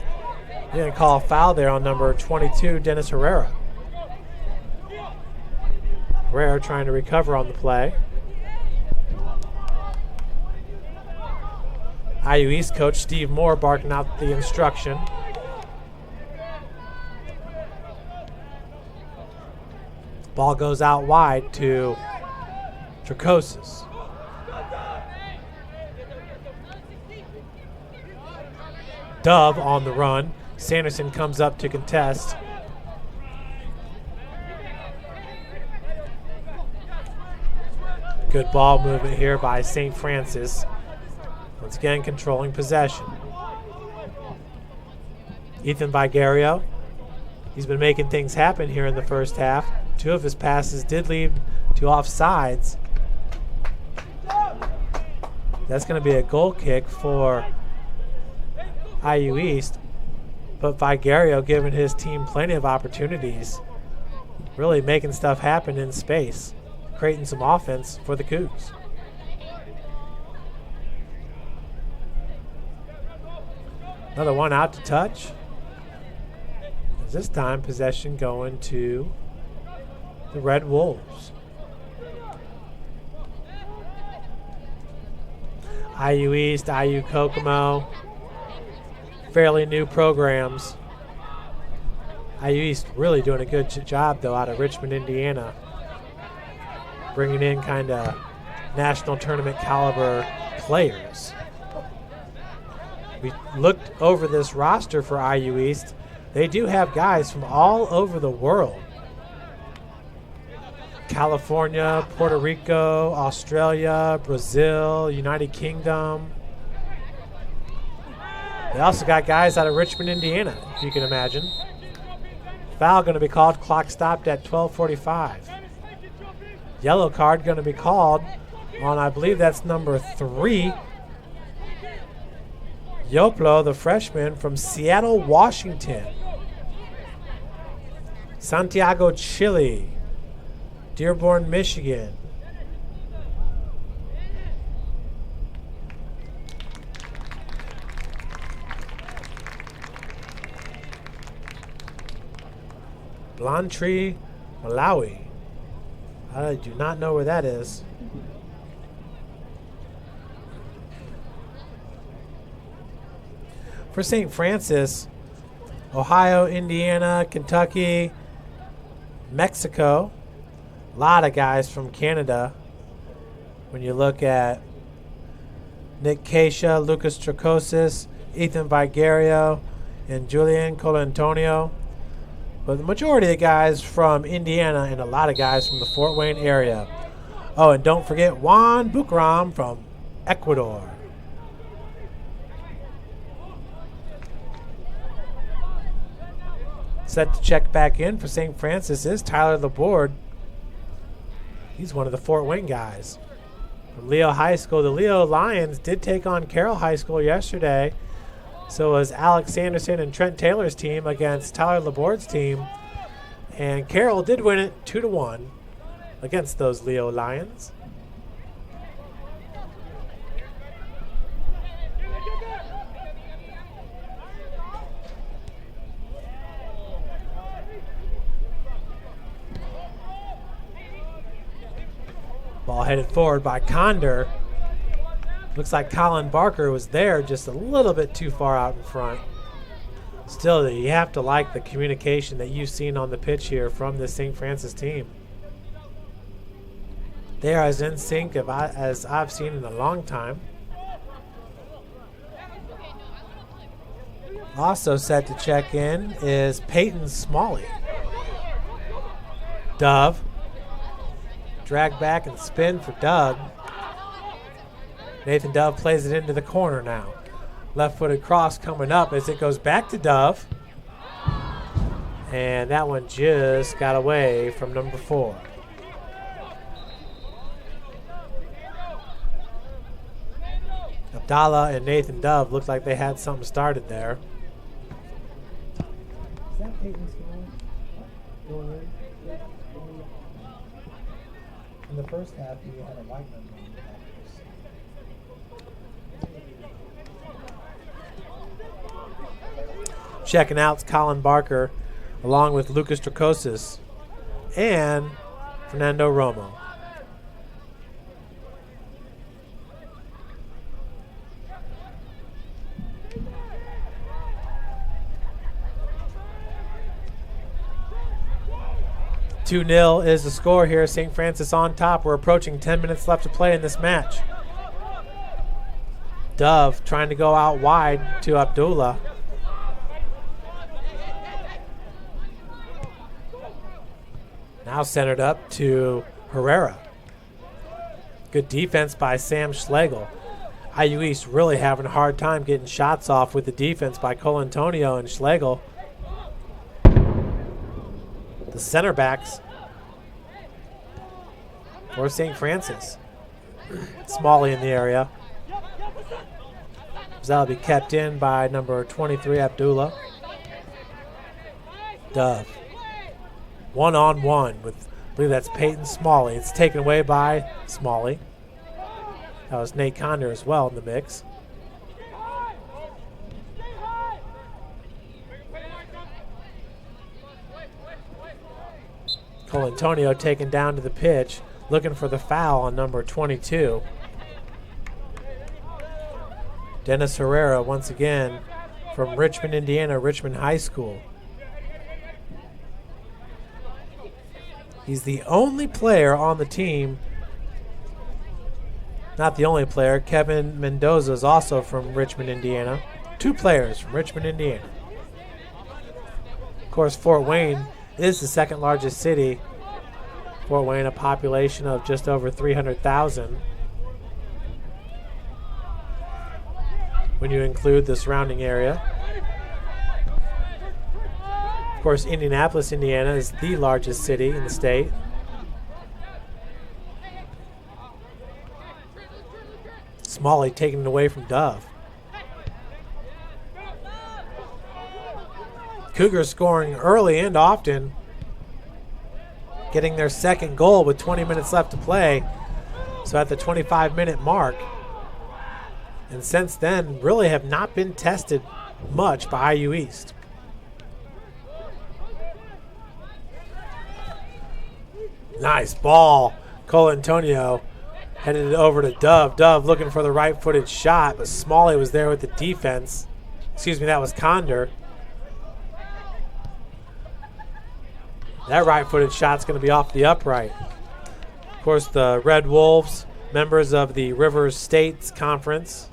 They're going to call a foul there on number 22, Dennis Herrera. Herrera trying to recover on the play. IU East coach Steve Moore barking out the instruction. Ball goes out wide to Tricosis. Dove on the run. Sanderson comes up to contest. Good ball movement here by St. Francis. Once again, controlling possession. Ethan Vigario. He's been making things happen here in the first half. 2 of his passes did lead to offsides. That's going to be a goal kick for IU East. But Vigario giving his team plenty of opportunities. Really making stuff happen in space. Creating some offense for the Cougs. Another one out to touch. This time possession going to the Red Wolves. IU East, IU Kokomo, fairly new programs. IU East really doing a good job though out of Richmond, Indiana. Bringing in kind of national tournament caliber players. We looked over this roster for IU East. They do have guys from all over the world. California, Puerto Rico, Australia, Brazil, United Kingdom. They also got guys out of Richmond, Indiana, if you can imagine. Foul going to be called. Clock stopped at 12:45. Yellow card going to be called on, I believe that's number 3. Yoplo, the freshman from Seattle, Washington. Santiago, Chile. Dearborn, Michigan. Blantyre, Malawi. I do not know where that is. For St. Francis, Ohio, Indiana, Kentucky, Mexico. A lot of guys from Canada. When you look at Nick Keisha, Lucas Tricosis, Ethan Vigario, and Julian Colantonio. But the majority of the guys from Indiana and a lot of guys from the Fort Wayne area. Oh, and don't forget Juan Bucaram from Ecuador. Set to check back in for St. Francis is Tyler Laborde. He's one of the Fort Wayne guys. From Leo High School, the Leo Lions did take on Carroll High School yesterday. So was Alex Sanderson and Trent Taylor's team against Tyler Laborde's team. And Carroll did win it 2-1 against those Leo Lions. Ball headed forward by Condor. Looks like Colin Barker was there just a little bit too far out in front. Still, you have to like the communication that you've seen on the pitch here from this St. Francis team. They are as in sync as I've seen in a long time. Also set to check in is Peyton Smalley. Dove. Drag back and spin for Doug. Nathan Dove plays it into the corner now. Left-footed cross coming up as it goes back to Dove. And that one just got away from number 4. Abdallah and Nathan Dove looked like they had something started there. Is that Peyton Small going in? In the first half, you had a white number on the back. Checking out's Colin Barker, along with Lucas Tricosis and Fernando Romo. $2-0 is the score here. St. Francis on top. We're approaching 10 minutes left to play in this match. Dove trying to go out wide to Abdullah. Now centered up to Herrera. Good defense by Sam Schlegel. IU East really having a hard time getting shots off with the defense by Colantonio and Schlegel. The center backs for St. Francis. Smalley in the area. That'll be kept in by number 23, Abdullah. Dove. One-on-one with, I believe that's Peyton Smalley. It's taken away by Smalley. That was Nate Condor as well in the mix. Colantonio taken down to the pitch, looking for the foul on number 22. Dennis Herrera once again from Richmond, Indiana, Richmond High School. He's the only player on the team. Not the only player. Kevin Mendoza is also from Richmond, Indiana. 2 players from Richmond, Indiana. Of course, Fort Wayne is the second largest city. Fort Wayne, a population of just over 300,000. When you include the surrounding area. Of course, Indianapolis, Indiana is the largest city in the state. Smalley taking it away from Dove. Cougars scoring early and often, getting their second goal with 20 minutes left to play. So at the 25-minute mark. And since then, really have not been tested much by IU East. Nice ball. Cole Antonio headed it over to Dove. Dove looking for the right-footed shot, but Smalley was there with the defense. Excuse me, that was Condor. That right-footed shot's going to be off the upright. Of course, the Red Wolves, members of the Rivers States Conference.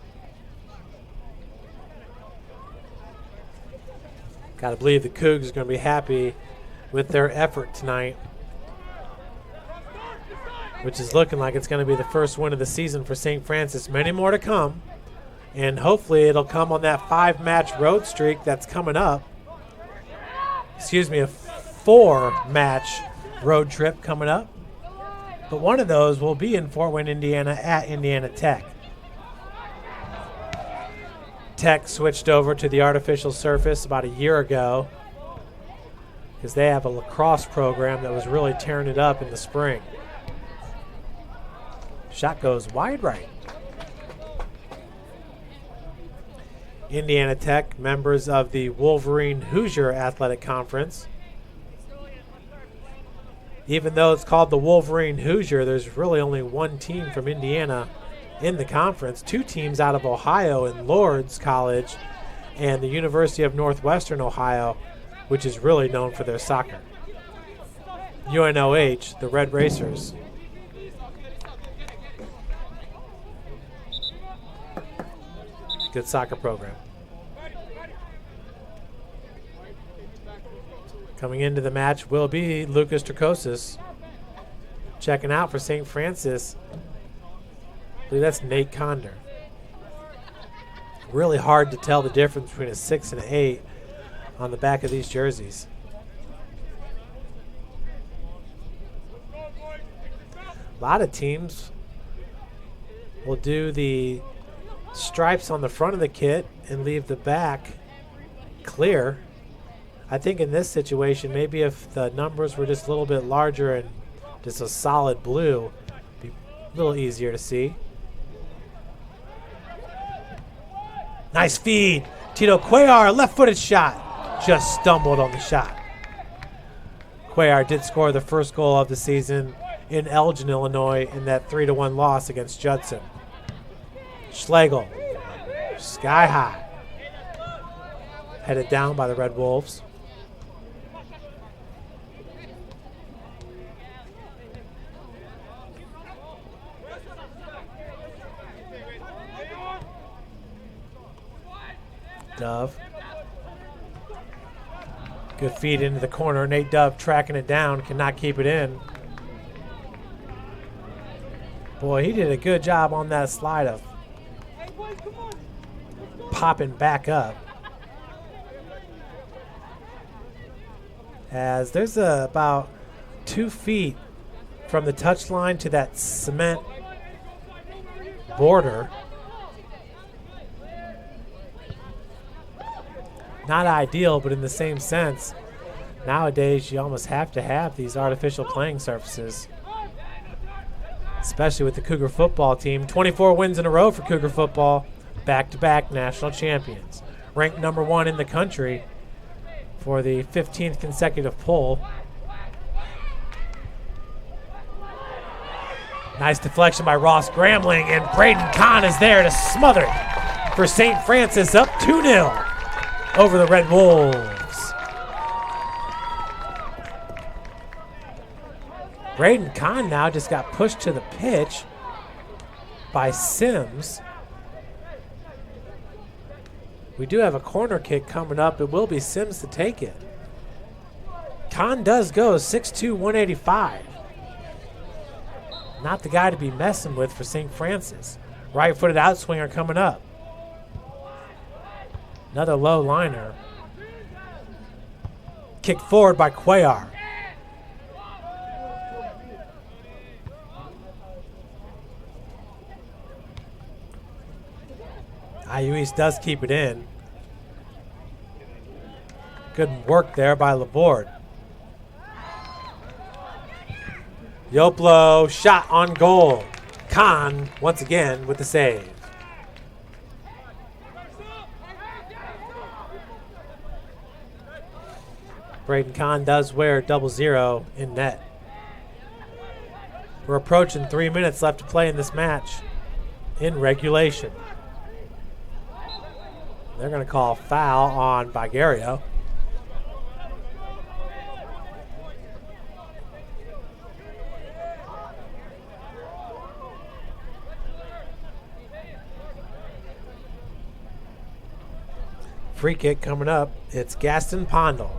Got to believe the Cougs are going to be happy with their effort tonight, which is looking like it's going to be the first win of the season for St. Francis. Many more to come, and hopefully it'll come on that 5-match road streak that's coming up. Excuse me, a 4-match road trip coming up. But one of those will be in Fort Wayne, Indiana at Indiana Tech. Tech switched over to the artificial surface about a year ago because they have a lacrosse program that was really tearing it up in the spring. Shot goes wide right. Indiana Tech, members of the Wolverine Hoosier Athletic Conference. Even though it's called the Wolverine Hoosier, there's really only one team from Indiana in the conference. 2 teams out of Ohio in Lourdes College and the University of Northwestern Ohio, which is really known for their soccer. UNOH, the Red Racers. Good soccer program. Coming into the match will be Lucas Tricosis. Checking out for St. Francis. I believe that's Nate Condor. Really hard to tell the difference between a 6 and an 8 on the back of these jerseys. A lot of teams will do the stripes on the front of the kit and leave the back clear. I think in this situation, maybe if the numbers were just a little bit larger and just a solid blue, it'd be a little easier to see. Nice feed. Tito Cuellar, left-footed shot. Just stumbled on the shot. Cuellar did score the first goal of the season in Elgin, Illinois in that 3-1 loss against Judson. Schlegel, sky high. Headed down by the Red Wolves. Dove. Good feed into the corner. Nate Dove tracking it down. Cannot keep it in. Boy, he did a good job on that slide of popping back up. As there's about 2 feet from the touchline to that cement border. Not ideal, but in the same sense, nowadays you almost have to have these artificial playing surfaces, especially with the Cougar football team. 24 wins in a row for Cougar football, back-to-back national champions. Ranked number 1 in the country for the 15th consecutive poll. Nice deflection by Ross Gramling, and Braden Conn is there to smother it for St. Francis, up 2-0. Over the Red Wolves. Braden Conn now just got pushed to the pitch by Sims. We do have a corner kick coming up. It will be Sims to take it. Conn does go 6'2", 185. Not the guy to be messing with for St. Francis. Right-footed outswinger coming up. Another low liner. Kicked forward by Cuellar. IU East does keep it in. Good work there by Laborde. Yoplo shot on goal. Conn once again with the save. Braden Conn does wear 00 in net. We're approaching 3 minutes left to play in this match in regulation. They're going to call a foul on Vigario. Free kick coming up. It's Gaston Pondel.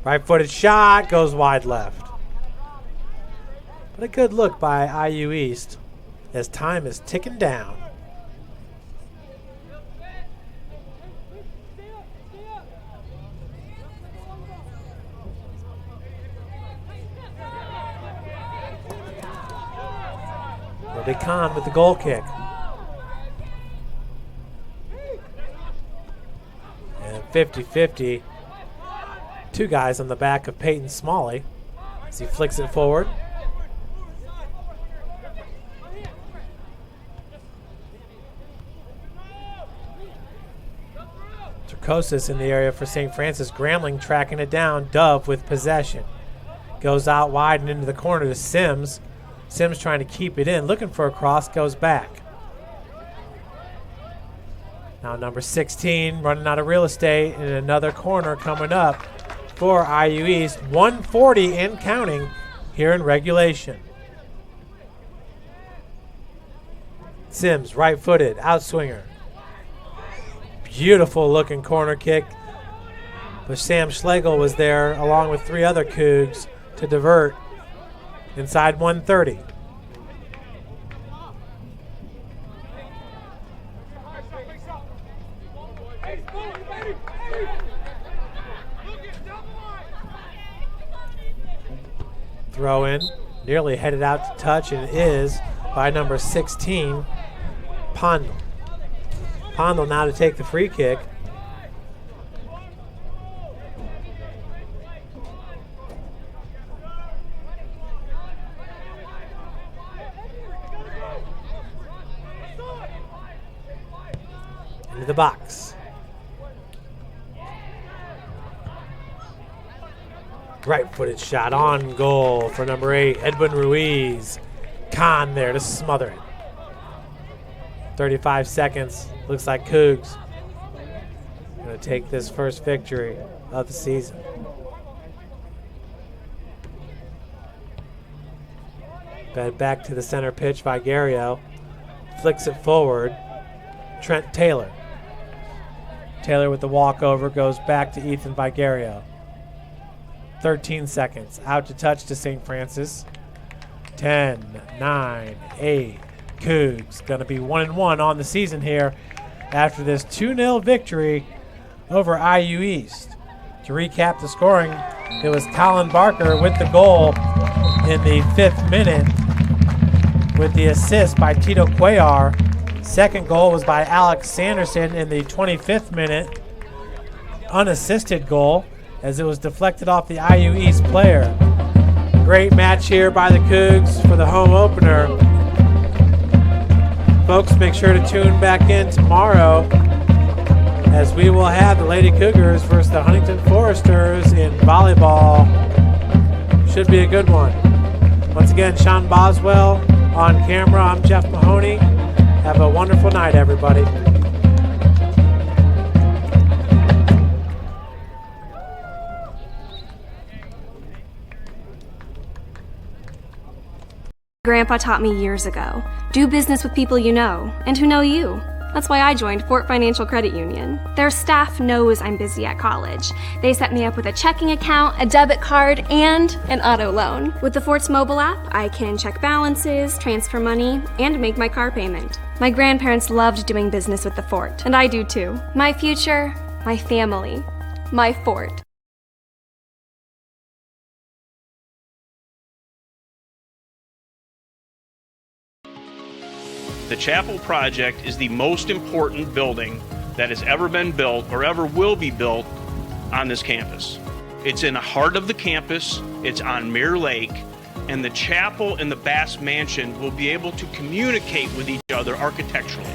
Right-footed shot goes wide left. But a good look by IU East as time is ticking down. Braden Conn with the goal kick. And 50-50. Two guys on the back of Peyton Smalley as he flicks it forward. Turcosis in the area for St. Francis. Grambling tracking it down. Dove with possession. Goes out wide and into the corner to Sims. Sims trying to keep it in. Looking for a cross. Goes back. Now number 16 running out of real estate. And another corner coming up for IU East. 140 and counting here in regulation. Sims right-footed. Outswinger. Beautiful looking corner kick. But Sam Schlegel was there along with three other Cougs to divert inside 130. Throw in, nearly headed out to touch, and it is by number 16, Pondel. Pondel now to take the free kick. Into the box. Right-footed shot on goal for number 8, Edwin Ruiz. Conn there to smother it. 35 seconds. Looks like Cougs going to take this first victory of the season. Bed back to the center pitch. Vigario flicks it forward. Trent Taylor. Taylor with the walkover goes back to Ethan Vigario. 13 seconds. Out to touch to St. Francis. 10, 9, 8. Cougs going to be 1-1 on the season here after this 2-0 victory over IU East. To recap the scoring, it was Colin Barker with the goal in the 5th minute with the assist by Tito Cuellar. Second goal was by Alex Sanderson in the 25th minute. Unassisted goal as it was deflected off the IU East player. Great match here by the Cougs for the home opener. Folks, make sure to tune back in tomorrow as we will have the Lady Cougars versus the Huntington Foresters in volleyball. Should be a good one. Once again, Sean Boswell on camera. I'm Jeff Mahoney. Have a wonderful night, everybody. Grandpa taught me years ago, do business with people you know and who know you. That's why I joined Fort Financial Credit Union. Their staff knows I'm busy at college. They set me up with a checking account, a debit card, and an auto loan. With the Fort's mobile app, I can check balances, transfer money, and make my car payment. My grandparents loved doing business with the Fort, and I do too. My future, my family, my Fort. The Chapel project is the most important building that has ever been built or ever will be built on this campus. It's in the heart of the campus, it's on Mirror Lake, and the chapel and the Bass Mansion will be able to communicate with each other architecturally.